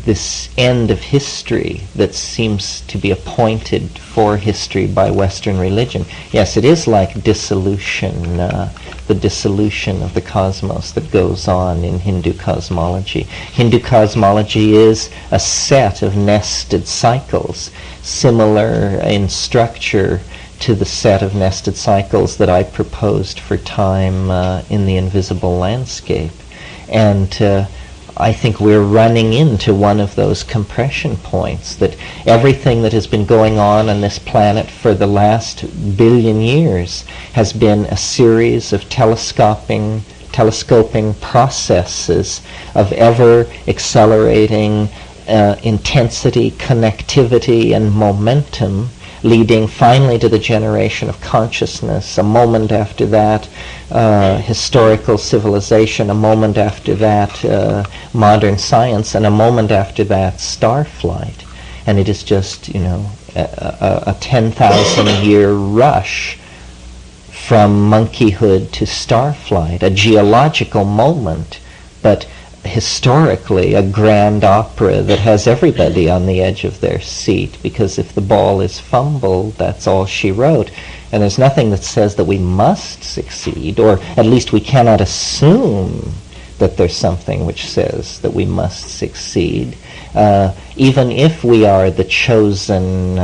this end of history that seems to be appointed for history by Western religion. Yes, it is like dissolution, the dissolution of the cosmos that goes on in Hindu cosmology. Hindu cosmology is a set of nested cycles, similar in structure to the set of nested cycles that I proposed for time in the invisible landscape. And I think we're running into one of those compression points, that everything that has been going on this planet for the last billion years has been a series of telescoping processes of ever accelerating intensity, connectivity, and momentum, leading finally to the generation of consciousness. A moment after that, historical civilization. A moment after that, modern science. And a moment after that, starflight. And it is just, a 10,000-year rush from monkeyhood to starflight, a geological moment, but historically a grand opera that has everybody on the edge of their seat, because if the ball is fumbled, that's all she wrote. And there's nothing that says that we must succeed, or at least we cannot assume that there's something which says that we must succeed. Even if we are the chosen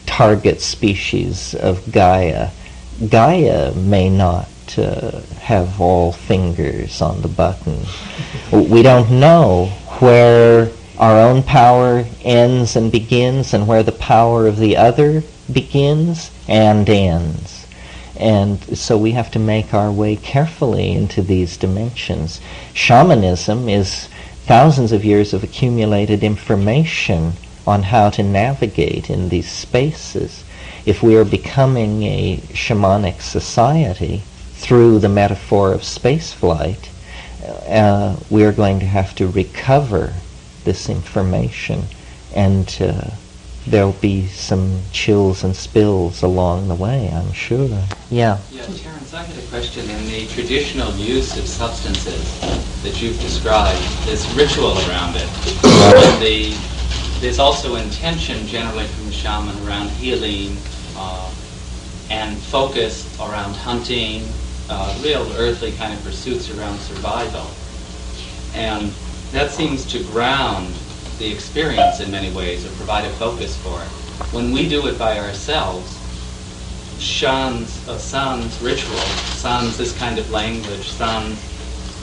target species of Gaia, Gaia may not have all fingers on the button. We don't know where our own power ends and begins, and where the power of the other begins and ends. And so we have to make our way carefully into these dimensions. Shamanism is thousands of years of accumulated information on how to navigate in these spaces. If we are becoming a shamanic society through the metaphor of spaceflight, we are going to have to recover this information, and there'll be some chills and spills along the way, I'm sure. Yeah. Yeah, Terence, I had a question. In the traditional use of substances that you've described, there's ritual around it. And there's also intention generally from the shaman around healing and focus around hunting, real earthly kind of pursuits around survival. And that seems to ground the experience in many ways, or provide a focus for it. When we do it by ourselves, sans ritual, sans this kind of language, sans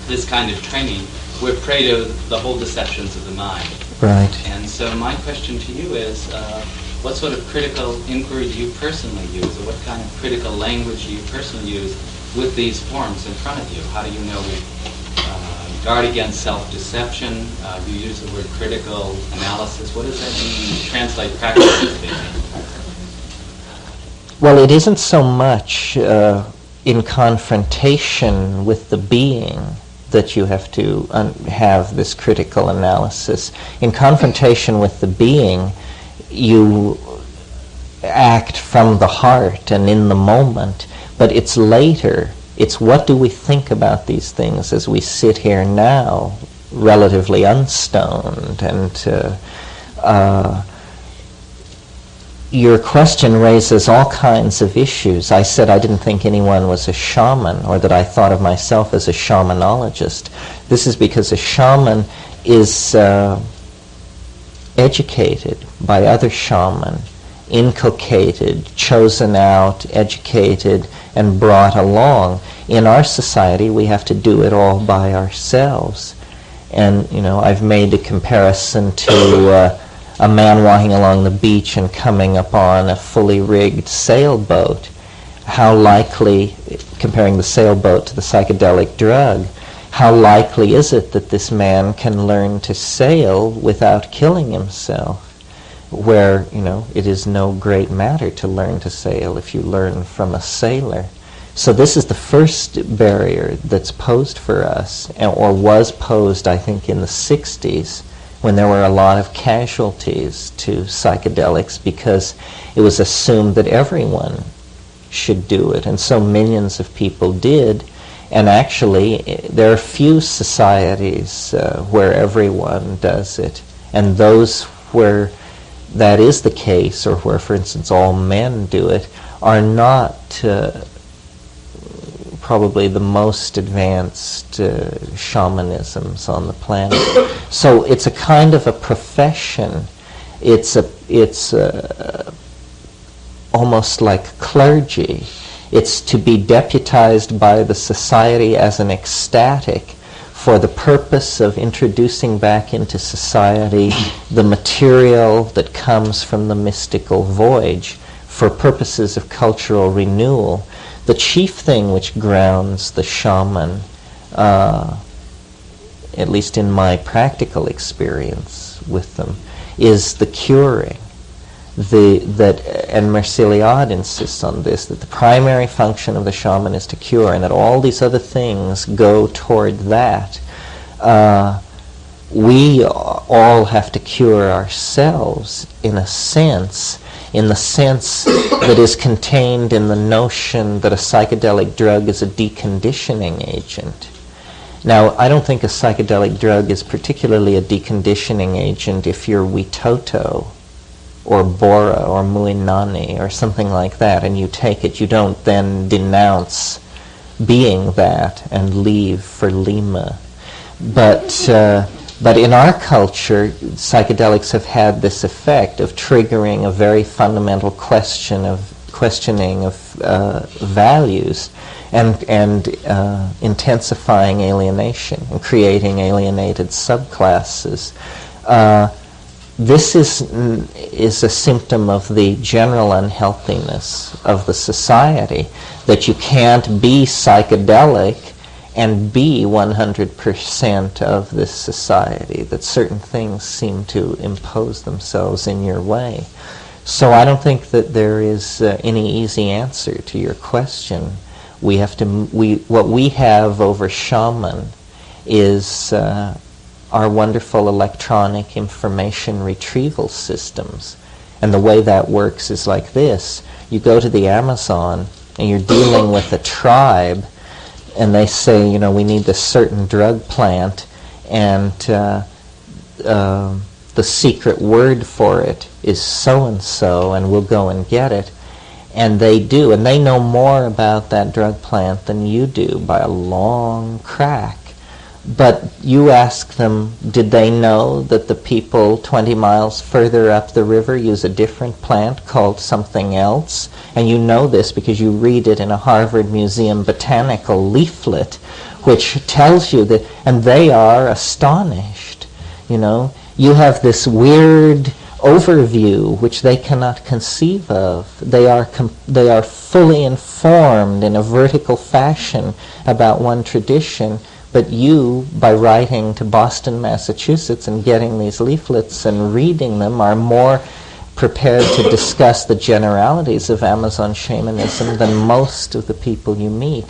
this kind of training, we're prey to the whole deceptions of the mind. Right. And so my question to you is, what sort of critical inquiry do you personally use, or what kind of critical language do you personally use with these forms in front of you? How do you know guard against self-deception? You use the word critical analysis. What does that mean? Translate practically speaking. Well, it isn't so much in confrontation with the being that you have to have this critical analysis. In confrontation with the being, you act from the heart and in the moment, but it's later. It's what do we think about these things as we sit here now, relatively unstoned. And your question raises all kinds of issues. I said I didn't think anyone was a shaman, or that I thought of myself as a shamanologist. This is because a shaman is educated by other shaman, inculcated, chosen out, educated, and brought along. In our society, we have to do it all by ourselves. And, I've made a comparison to a man walking along the beach and coming upon a fully rigged sailboat. How likely, comparing the sailboat to the psychedelic drug, how likely is it that this man can learn to sail without killing himself? Where, it is no great matter to learn to sail if you learn from a sailor. So this is the first barrier that's posed for us, or was posed, I think, in the 60s, when there were a lot of casualties to psychedelics, because it was assumed that everyone should do it, and so millions of people did. And actually, there are few societies where everyone does it. And those where that is the case, or where, for instance, all men do it, are not probably the most advanced shamanisms on the planet. So it's a kind of a profession. It's almost like clergy. It's to be deputized by the society as an ecstatic for the purpose of introducing back into society the material that comes from the mystical voyage for purposes of cultural renewal. The chief thing which grounds the shaman, at least in my practical experience with them, is the curing. And Merciliade insists on this, that the primary function of the shaman is to cure, and that all these other things go toward that. We all have to cure ourselves in the sense that is contained in the notion that a psychedelic drug is a deconditioning agent. Now, I don't think a psychedelic drug is particularly a deconditioning agent if you're Witoto or Bora or Muinani or something like that, and you take it. You don't then denounce being that and leave for Lima. But in our culture, psychedelics have had this effect of triggering a very fundamental questioning of values and intensifying alienation and creating alienated subclasses. This is a symptom of the general unhealthiness of the society, that you can't be psychedelic and be 100% of this society, that certain things seem to impose themselves in your way. So I don't think that there is any easy answer to your question. What we have over shaman is our wonderful electronic information retrieval systems. And the way that works is like this. You go to the Amazon and you're dealing with a tribe, and they say, we need this certain drug plant, and the secret word for it is so-and-so, and we'll go and get it. And they do, and they know more about that drug plant than you do by a long crack. But you ask them, did they know that the people 20 miles further up the river use a different plant called something else? And you know this because you read it in a Harvard Museum botanical leaflet, which tells you that, and they are astonished. You have this weird overview which they cannot conceive of. They are fully informed in a vertical fashion about one tradition. But you, by writing to Boston, Massachusetts, and getting these leaflets and reading them, are more prepared to discuss the generalities of Amazon shamanism than most of the people you meet.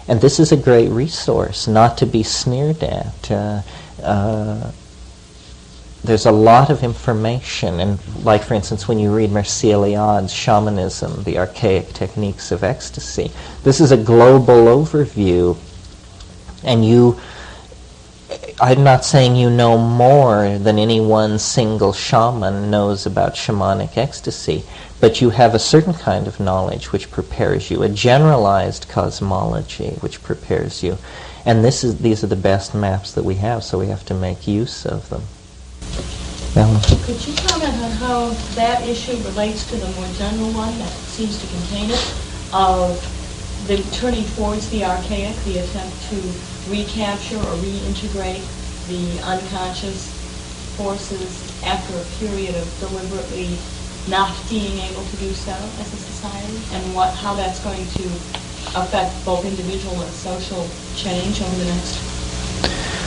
And this is a great resource, not to be sneered at. There's a lot of information, and like, for instance, when you read Merciliade's Shamanism, the Archaic Techniques of Ecstasy, this is a global overview. And I'm not saying you know more than any one single shaman knows about shamanic ecstasy, but you have a certain kind of knowledge which prepares you, a generalized cosmology which prepares you. And these are the best maps that we have, so we have to make use of them. Could you comment on how that issue relates to the more general one that seems to contain it, of the turning towards the archaic, the attempt to recapture or reintegrate the unconscious forces after a period of deliberately not being able to do so as a society, and how that's going to affect both individual and social change over the next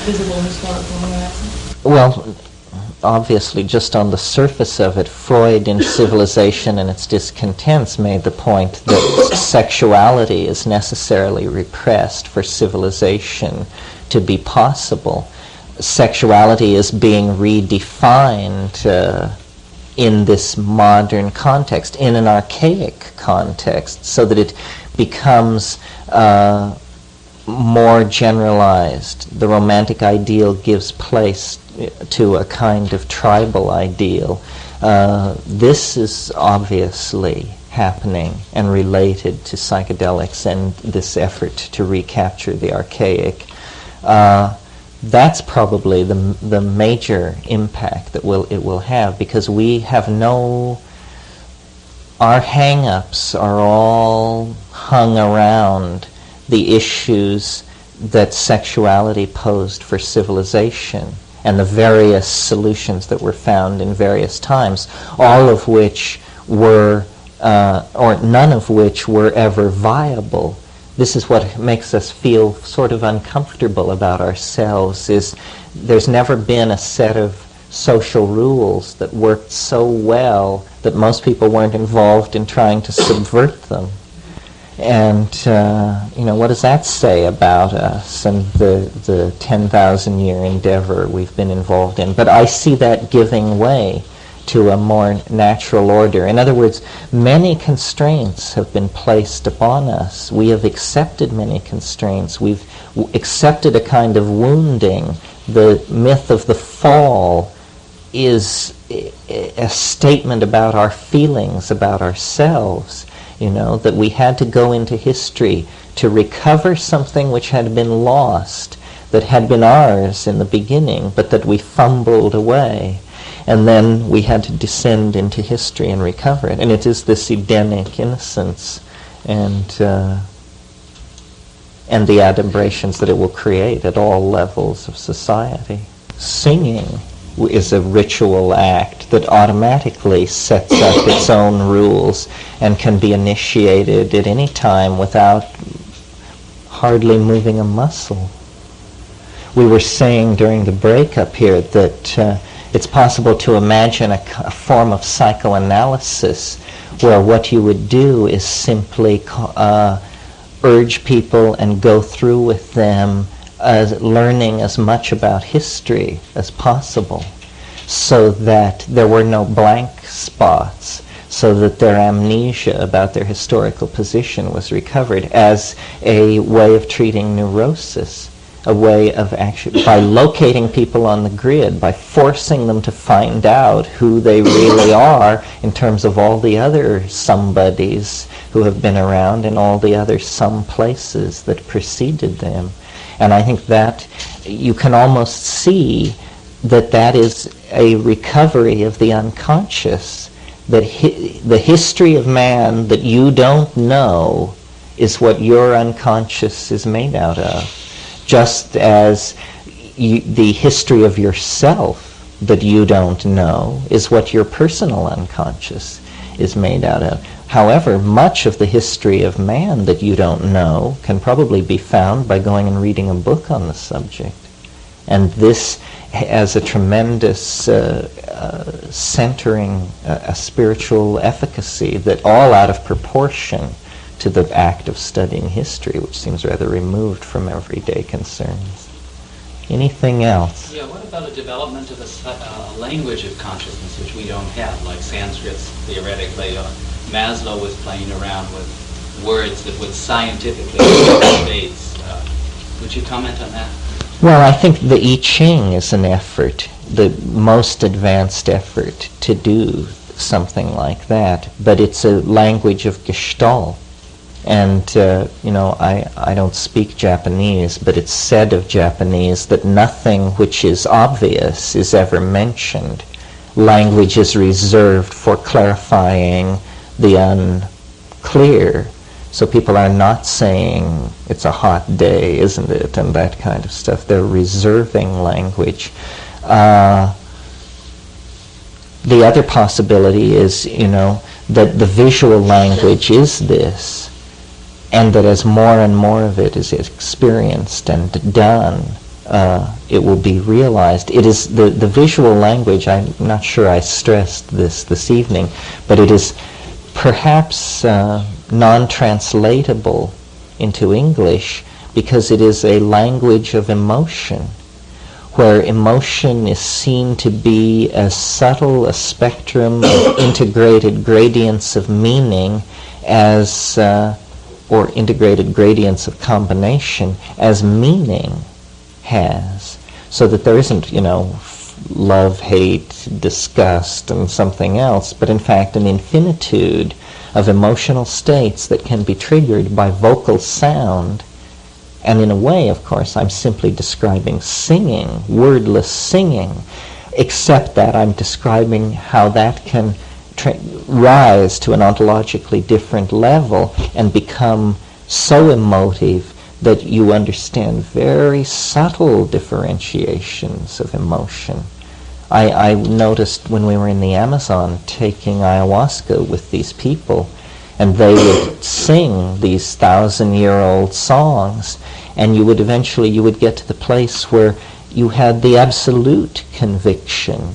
visible historical horizon? Well, obviously, just on the surface of it, Freud in Civilization and Its Discontents made the point that sexuality is necessarily repressed for civilization to be possible. Sexuality is being redefined in this modern context, in an archaic context, so that it becomes more generalized. The romantic ideal gives place to a kind of tribal ideal. This is obviously happening and related to psychedelics and this effort to recapture the archaic. That's probably the major impact that it will have, because we have our hang-ups are all hung around the issues that sexuality posed for civilization and the various solutions that were found in various times, all of which were, or none of which were ever viable. This is what makes us feel sort of uncomfortable about ourselves, is there's never been a set of social rules that worked so well that most people weren't involved in trying to subvert them. And, what does that say about us and the 10,000-year endeavor we've been involved in? But I see that giving way to a more natural order. In other words, many constraints have been placed upon us. We have accepted many constraints. We've accepted a kind of wounding. The myth of the fall is a statement about our feelings, about ourselves, that we had to go into history to recover something which had been lost, that had been ours in the beginning, but that we fumbled away. And then we had to descend into history and recover it. And it is this Edenic innocence and the adumbrations that it will create at all levels of society. Singing is a ritual act that automatically sets up its own rules and can be initiated at any time without hardly moving a muscle. We were saying during the breakup here that it's possible to imagine a form of psychoanalysis where what you would do is simply urge people and go through with them learning as much about history as possible, so that there were no blank spots, so that their amnesia about their historical position was recovered, as a way of treating neurosis, a way of actually, by locating people on the grid, by forcing them to find out who they really are in terms of all the other somebodies who have been around and all the other some places that preceded them. And I think that you can almost see that is a recovery of the unconscious, that the history of man that you don't know is what your unconscious is made out of, just as the history of yourself that you don't know is what your personal unconscious is made out of. However, much of the history of man that you don't know can probably be found by going and reading a book on the subject. And this has a tremendous centering, a spiritual efficacy that all out of proportion to the act of studying history, which seems rather removed from everyday concerns. Anything else? Yeah, what about a development of a language of consciousness which we don't have, like Sanskrit's theoretically? Maslow was playing around with words that would scientifically base. Would you comment on that? Well, I think the I Ching is an effort, the most advanced effort to do something like that, but it's a language of Gestalt. And, I don't speak Japanese, but it's said of Japanese that nothing which is obvious is ever mentioned. Language is reserved for clarifying the unclear. So people are not saying, it's a hot day, isn't it, and that kind of stuff. They're reserving language. The other possibility is, that the visual language is this, and that as more and more of it is experienced and done, it will be realized. It is the visual language, I'm not sure I stressed this evening, but it is perhaps non-translatable into English because it is a language of emotion, where emotion is seen to be as subtle a spectrum of integrated gradients of meaning as or integrated gradients of combination as meaning has, so that there isn't, love, hate, disgust, and something else, but in fact an infinitude of emotional states that can be triggered by vocal sound. And in a way, of course, I'm simply describing singing, wordless singing, except that I'm describing how that can rise to an ontologically different level and become so emotive that you understand very subtle differentiations of emotion. I noticed when we were in the Amazon taking ayahuasca with these people, and they would sing these 1,000-year-old songs, and you would get to the place where you had the absolute conviction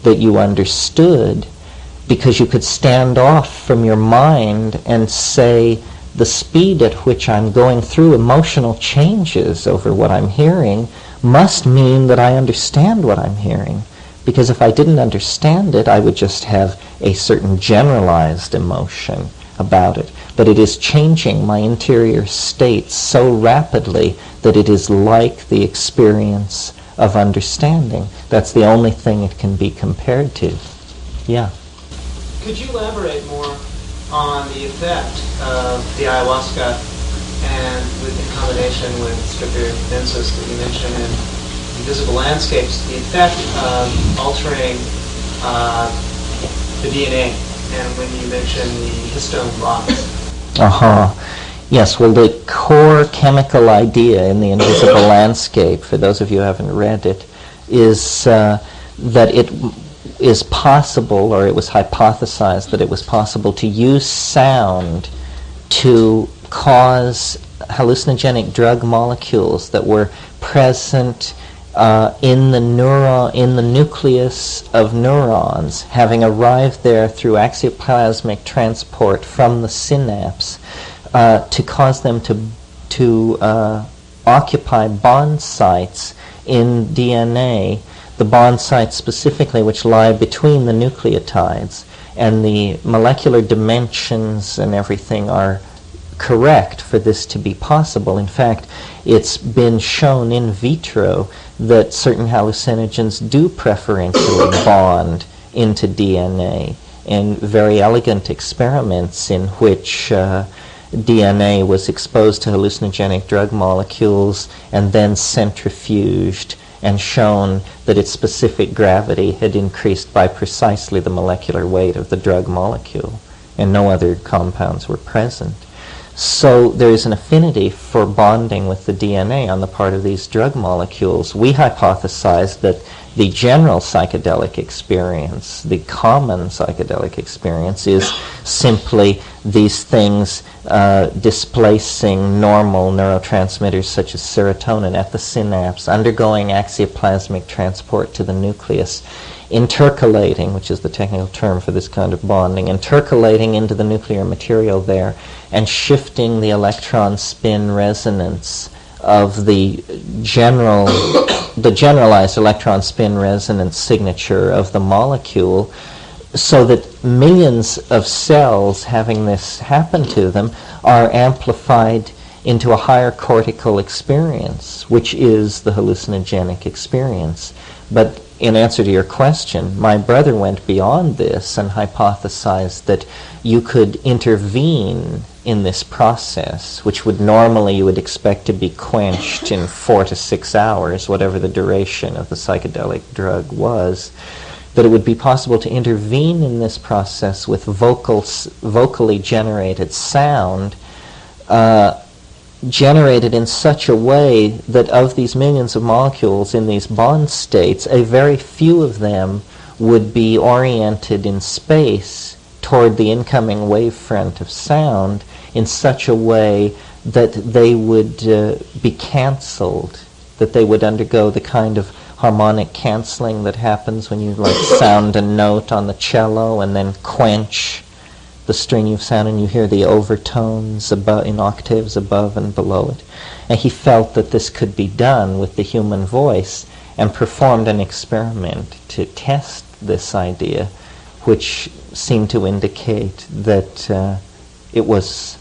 that you understood, because you could stand off from your mind and say, the speed at which I'm going through emotional changes over what I'm hearing must mean that I understand what I'm hearing. Because if I didn't understand it, I would just have a certain generalized emotion about it. But it is changing my interior state so rapidly that it is like the experience of understanding. That's the only thing it can be compared to. Yeah. Could you elaborate more on the effect of the ayahuasca and in combination with stricter hypnosis that you mentioned in Invisible Landscapes, the effect of altering the DNA, and when you mentioned the histone blocks? Yes, well, the core chemical idea in the Invisible Landscape, for those of you who haven't read it, is that it is possible, or it was hypothesized that it was possible to use sound to cause hallucinogenic drug molecules that were present in the nucleus of neurons, having arrived there through axioplasmic transport from the synapse, to cause them to occupy bond sites in DNA, the bond sites specifically which lie between the nucleotides, and the molecular dimensions and everything are correct for this to be possible. In fact, it's been shown in vitro that certain hallucinogens do preferentially bond into DNA, in very elegant experiments in which DNA was exposed to hallucinogenic drug molecules and then centrifuged, and shown that its specific gravity had increased by precisely the molecular weight of the drug molecule, and no other compounds were present. So there is an affinity for bonding with the DNA on the part of these drug molecules. We hypothesized that the general psychedelic experience, the common psychedelic experience, is simply these things displacing normal neurotransmitters such as serotonin at the synapse, undergoing axioplasmic transport to the nucleus, intercalating, which is the technical term for this kind of bonding, intercalating into the nuclear material there, and shifting the electron spin resonance of the generalized electron spin resonance signature of the molecule, so that millions of cells having this happen to them are amplified into a higher cortical experience, which is the hallucinogenic experience. But in answer to your question, my brother went beyond this and hypothesized that you could intervene in this process, which would normally you would expect to be quenched in 4 to 6 hours, whatever the duration of the psychedelic drug was, that it would be possible to intervene in this process with vocally generated sound, generated in such a way that of these millions of molecules in these bond states, a very few of them would be oriented in space toward the incoming wavefront of sound in such a way that they would be cancelled, that they would undergo the kind of harmonic cancelling that happens when you sound a note on the cello and then quench the string of sound and you hear the overtones in octaves above and below it. And he felt that this could be done with the human voice, and performed an experiment to test this idea, which seemed to indicate that it was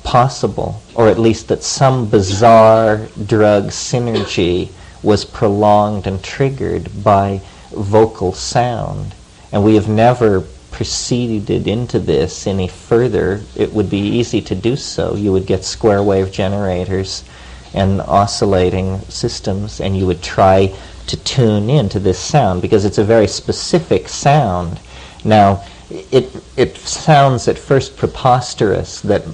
possible, or at least that some bizarre drug synergy was prolonged and triggered by vocal sound. And we have never proceeded into this any further. It would be easy to do so. You would get square wave generators and oscillating systems, and you would try to tune into this sound because it's a very specific sound. Now, it sounds at first preposterous that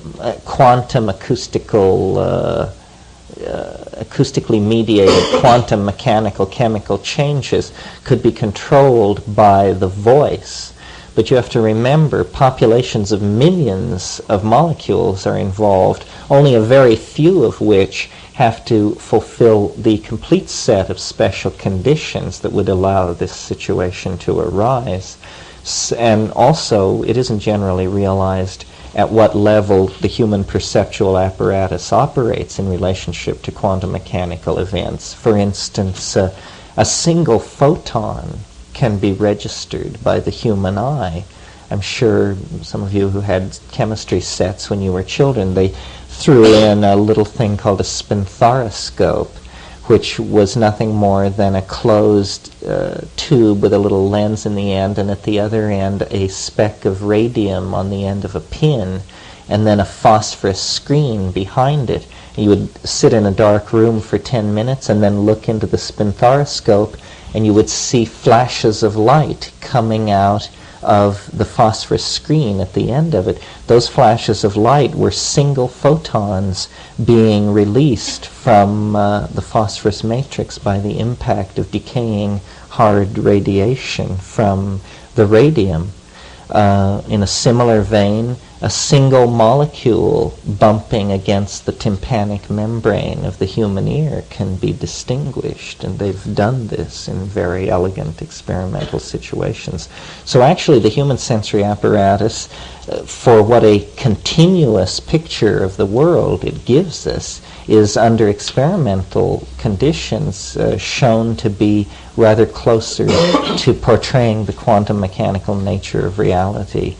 quantum acoustically mediated quantum mechanical chemical changes could be controlled by the voice. But you have to remember, populations of millions of molecules are involved, only a very few of which have to fulfill the complete set of special conditions that would allow this situation to arise. And also, it isn't generally realized at what level the human perceptual apparatus operates in relationship to quantum mechanical events. For instance, a single photon can be registered by the human eye. I'm sure some of you who had chemistry sets when you were children, they threw in a little thing called a spinthariscope, which was nothing more than a closed tube with a little lens in the end, and at the other end a speck of radium on the end of a pin, and then a phosphorus screen behind it. You would sit in a dark room for 10 minutes and then look into the spinthariscope, and you would see flashes of light coming out of the phosphorus screen at the end of it. Those flashes of light were single photons being released from the phosphorus matrix by the impact of decaying hard radiation from the radium. In a similar vein, a single molecule bumping against the tympanic membrane of the human ear can be distinguished, and they've done this in very elegant experimental situations. So actually the human sensory apparatus, for what a continuous picture of the world it gives us, is under experimental conditions shown to be rather closer to portraying the quantum mechanical nature of reality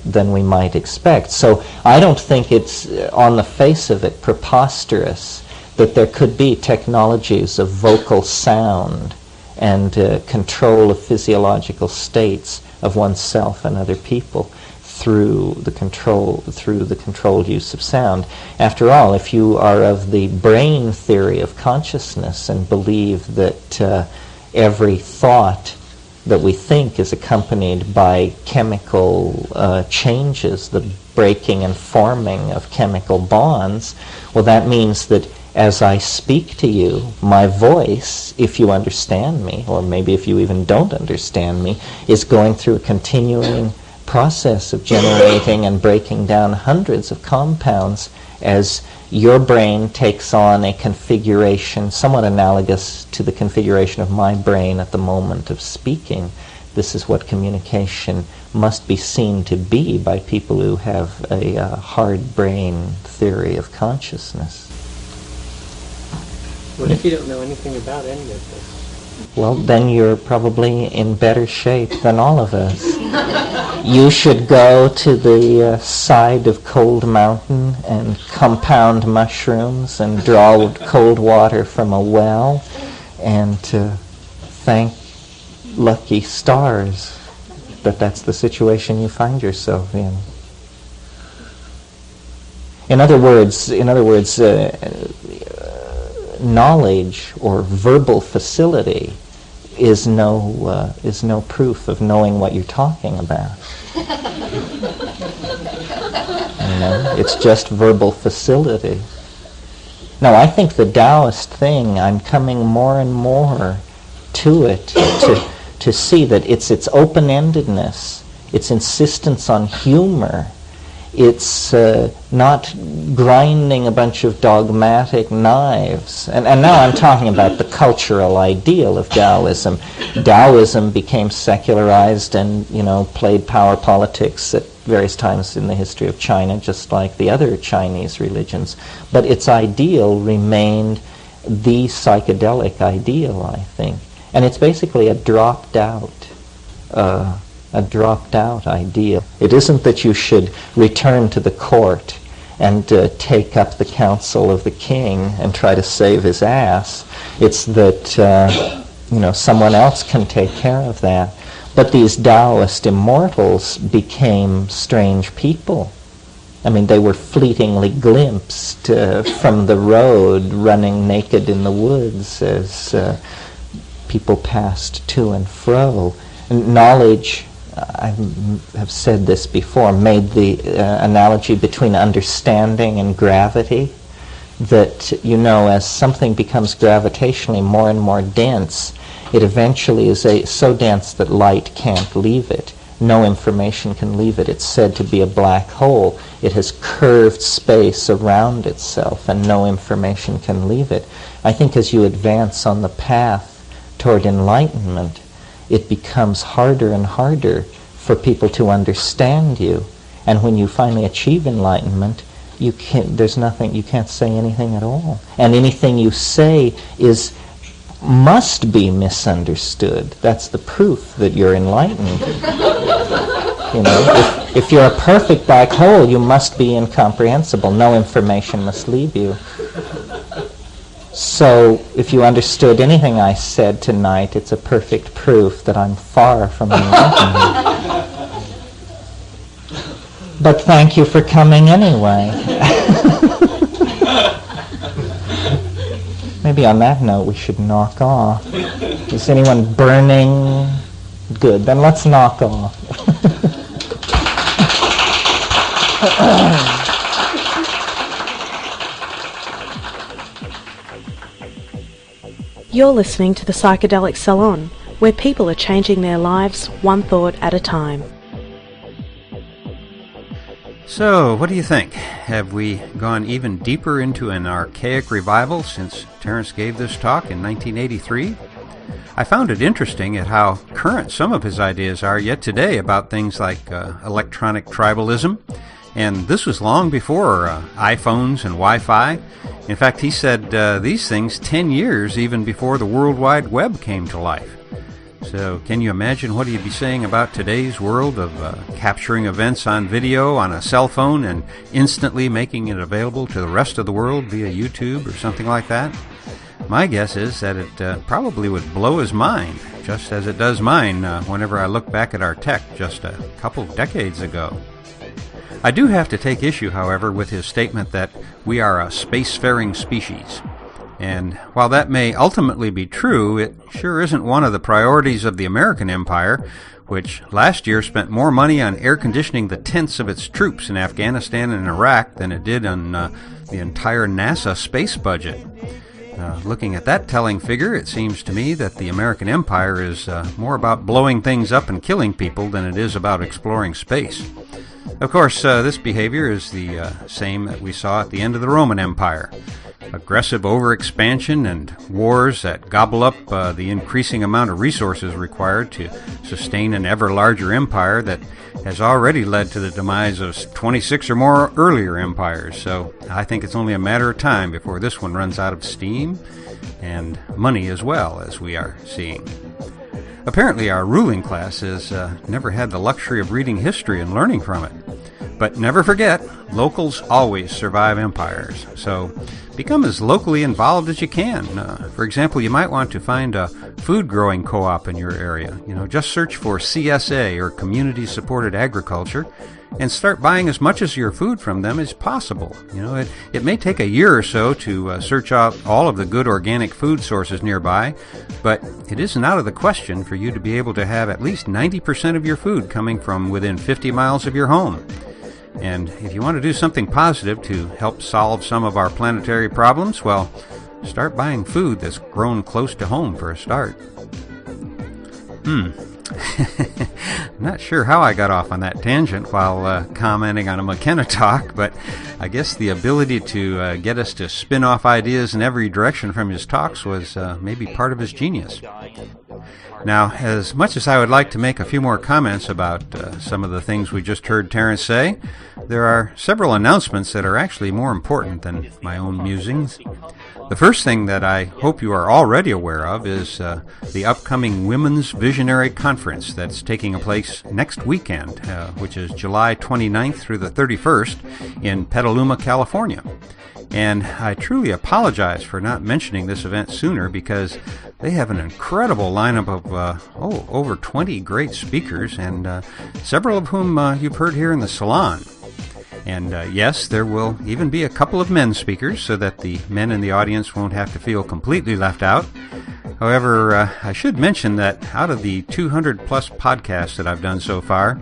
than we might expect. So I don't think it's, on the face of it, preposterous that there could be technologies of vocal sound and control of physiological states of oneself and other people through the controlled use of sound. After all, if you are of the brain theory of consciousness and believe that every thought that we think is accompanied by chemical changes, the breaking and forming of chemical bonds, well, that means that as I speak to you, my voice, if you understand me, or maybe if you even don't understand me, is going through a continuing process of generating and breaking down hundreds of compounds as your brain takes on a configuration somewhat analogous to the configuration of my brain at the moment of speaking. This is what communication must be seen to be by people who have a hard brain theory of consciousness. What if you don't know anything about any of this? Well, then you're probably in better shape than all of us. You should go to the side of Cold Mountain and compound mushrooms and draw cold water from a well and thank lucky stars that that's the situation you find yourself in. In other words, knowledge or verbal facility is no proof of knowing what you're talking about. It's just verbal facility. No, I think the Taoist thing, I'm coming more and more to it to see that it's its open-endedness, its insistence on humor. It's not grinding a bunch of dogmatic knives. And now I'm talking about the cultural ideal of Taoism. Taoism became secularized and, played power politics at various times in the history of China, just like the other Chinese religions. But its ideal remained the psychedelic ideal, I think. And it's basically a dropped out ideal. It isn't that you should return to the court and take up the counsel of the king and try to save his ass. It's that someone else can take care of that. But these Taoist immortals became strange people. I mean, they were fleetingly glimpsed from the road, running naked in the woods as people passed to and fro. And knowledge, I have said this before, made the analogy between understanding and gravity. That, as something becomes gravitationally more and more dense, it eventually is so dense that light can't leave it. No information can leave it. It's said to be a black hole. It has curved space around itself, and no information can leave it. I think as you advance on the path toward enlightenment, it becomes harder and harder for people to understand you. And when you finally achieve enlightenment, you can't say anything at all. And anything you say must be misunderstood. That's the proof that you're enlightened. If you're a perfect black hole, you must be incomprehensible. No information must leave you. So if you understood anything I said tonight, it's a perfect proof that I'm far from enlightened. But thank you for coming anyway. Maybe on that note we should knock off. Is anyone burning? Good, then let's knock off. You're listening to the Psychedelic Salon, where people are changing their lives one thought at a time. So, what do you think? Have we gone even deeper into an archaic revival since Terence gave this talk in 1983? I found it interesting at how current some of his ideas are yet today about things like electronic tribalism, and this was long before iPhones and Wi-Fi. In fact, he said these things 10 years even before the World Wide Web came to life. So can you imagine what he'd be saying about today's world of capturing events on video on a cell phone and instantly making it available to the rest of the world via YouTube or something like that? My guess is that it probably would blow his mind, just as it does mine whenever I look back at our tech just a couple decades ago. I do have to take issue, however, with his statement that we are a spacefaring species. And while that may ultimately be true, it sure isn't one of the priorities of the American empire, which last year spent more money on air conditioning the tents of its troops in Afghanistan and Iraq than it did on the entire NASA space budget. Looking at that telling figure, it seems to me that the American empire is more about blowing things up and killing people than it is about exploring space. Of course, this behavior is the same that we saw at the end of the Roman Empire. Aggressive overexpansion and wars that gobble up the increasing amount of resources required to sustain an ever larger empire that has already led to the demise of 26 or more earlier empires. So I think it's only a matter of time before this one runs out of steam and money as well, as we are seeing. Apparently our ruling class has never had the luxury of reading history and learning from it. But never forget, locals always survive empires. So become as locally involved as you can. For example, you might want to find a food growing co-op in your area. Just search for CSA or Community Supported Agriculture and start buying as much of your food from them as possible. It may take a year or so to search out all of the good organic food sources nearby, but it isn't out of the question for you to be able to have at least 90% of your food coming from within 50 miles of your home. And if you want to do something positive to help solve some of our planetary problems, well, start buying food that's grown close to home for a start. Not sure how I got off on that tangent while commenting on a McKenna talk, but I guess the ability to get us to spin off ideas in every direction from his talks was maybe part of his genius. Now, as much as I would like to make a few more comments about some of the things we just heard Terence say, there are several announcements that are actually more important than my own musings. The first thing that I hope you are already aware of is the upcoming Women's Visionary Conference conference that's taking place next weekend, which is July 29th through the 31st in Petaluma, California. And I truly apologize for not mentioning this event sooner, because they have an incredible lineup of over 20 great speakers, and several of whom you've heard here in the salon. And yes, there will even be a couple of men speakers, so that the men in the audience won't have to feel completely left out. However, I should mention that out of the 200 plus podcasts that I've done so far,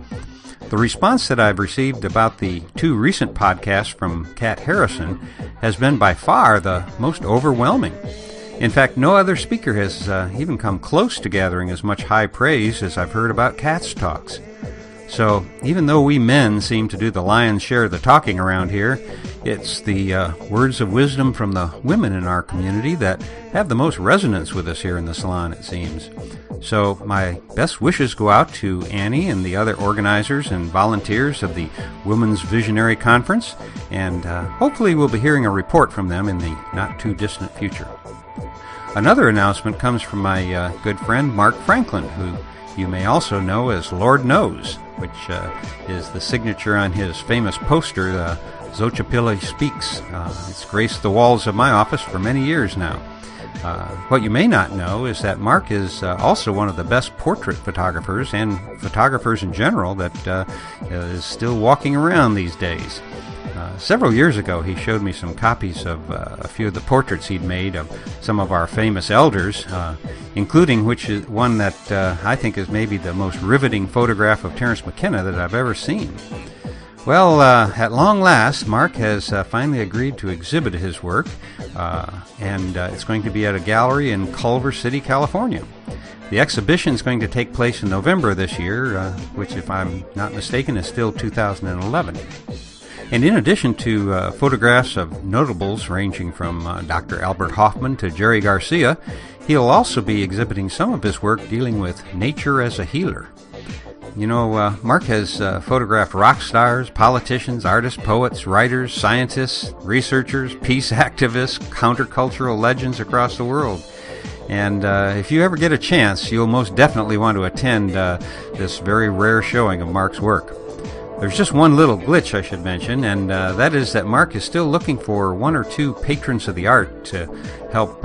the response that I've received about the 2 recent podcasts from Kat Harrison has been by far the most overwhelming. In fact, no other speaker has even come close to gathering as much high praise as I've heard about Kat's talks. So even though we men seem to do the lion's share of the talking around here, it's the words of wisdom from the women in our community that have the most resonance with us here in the salon, it seems. So my best wishes go out to Annie and the other organizers and volunteers of the Women's Visionary Conference, and hopefully we'll be hearing a report from them in the not-too-distant future. Another announcement comes from my good friend Mark Franklin, who you may also know as Lord Knows, which is the signature on his famous poster, Xochipilli Speaks. It's graced the walls of my office for many years now. What you may not know is that Mark is also one of the best portrait photographers and photographers in general that is still walking around these days. Several years ago, he showed me some copies of a few of the portraits he'd made of some of our famous elders, including which is one that I think is maybe the most riveting photograph of Terence McKenna that I've ever seen. Well, at long last, Mark has finally agreed to exhibit his work, and it's going to be at a gallery in Culver City, California. The exhibition is going to take place in November this year, which, if I'm not mistaken, is still 2011. And in addition to photographs of notables ranging from Dr. Albert Hoffman to Jerry Garcia, he'll also be exhibiting some of his work dealing with nature as a healer. You know, Mark has photographed rock stars, politicians, artists, poets, writers, scientists, researchers, peace activists, countercultural legends across the world. And if you ever get a chance, you'll most definitely want to attend this very rare showing of Mark's work. There's just one little glitch I should mention, and that is that Mark is still looking for 1 or 2 patrons of the art to help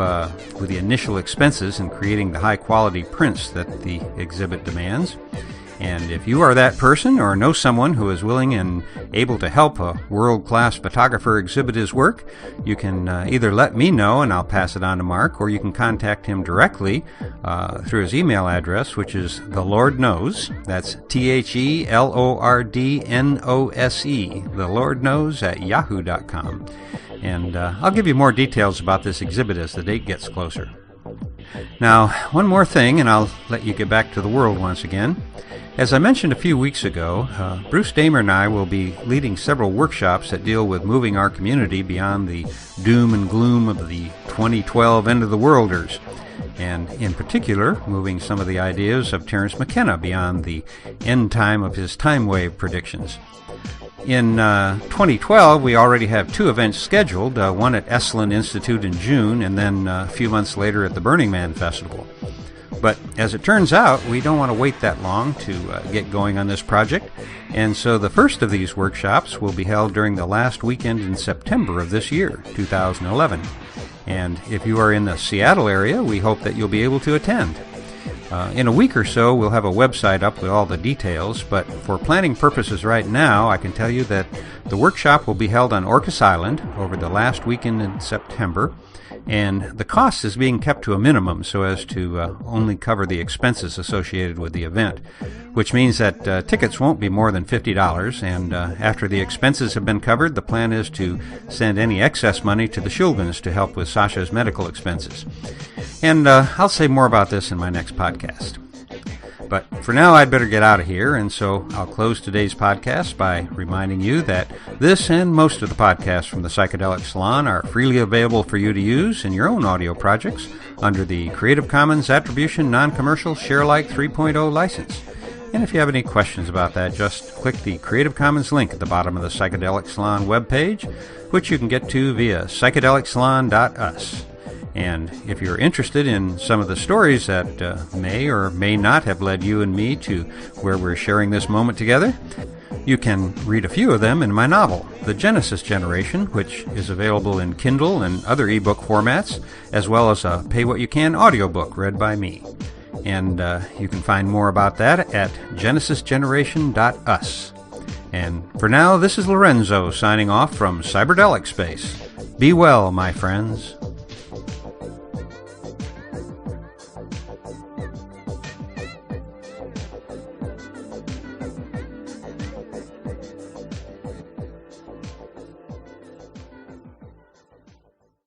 with the initial expenses in creating the high-quality prints that the exhibit demands. And if you are that person or know someone who is willing and able to help a world-class photographer exhibit his work, you can either let me know and I'll pass it on to Mark, or you can contact him directly through his email address, which is thelordknows. That's TheLordnose, thelordknows@yahoo.com. And I'll give you more details about this exhibit as the date gets closer. Now, one more thing, and I'll let you get back to the world once again. As I mentioned a few weeks ago, Bruce Damer and I will be leading several workshops that deal with moving our community beyond the doom and gloom of the 2012 end-of-the-worlders, and in particular, moving some of the ideas of Terence McKenna beyond the end time of his time wave predictions. In 2012, we already have 2 events scheduled, one at Esalen Institute in June, and then a few months later at the Burning Man Festival. But as it turns out, we don't want to wait that long to get going on this project, and so the first of these workshops will be held during the last weekend in September of this year, 2011. And if you are in the Seattle area, we hope that you'll be able to attend. In a week or so, we'll have a website up with all the details, but for planning purposes right now, I can tell you that the workshop will be held on Orcas Island over the last weekend in September, and the cost is being kept to a minimum so as to only cover the expenses associated with the event, which means that tickets won't be more than $50, and after the expenses have been covered, the plan is to send any excess money to the Shulgins to help with Sasha's medical expenses. And I'll say more about this in my next podcast. But for now, I'd better get out of here, and so I'll close today's podcast by reminding you that this and most of the podcasts from the Psychedelic Salon are freely available for you to use in your own audio projects under the Creative Commons Attribution Non-Commercial Sharealike 3.0 license. And if you have any questions about that, just click the Creative Commons link at the bottom of the Psychedelic Salon webpage, which you can get to via psychedelicsalon.us. And if you're interested in some of the stories that may or may not have led you and me to where we're sharing this moment together, you can read a few of them in my novel, The Genesis Generation, which is available in Kindle and other ebook formats, as well as a pay-what-you-can audiobook read by me. And you can find more about that at genesisgeneration.us. And for now, this is Lorenzo signing off from Cyberdelic Space. Be well, my friends.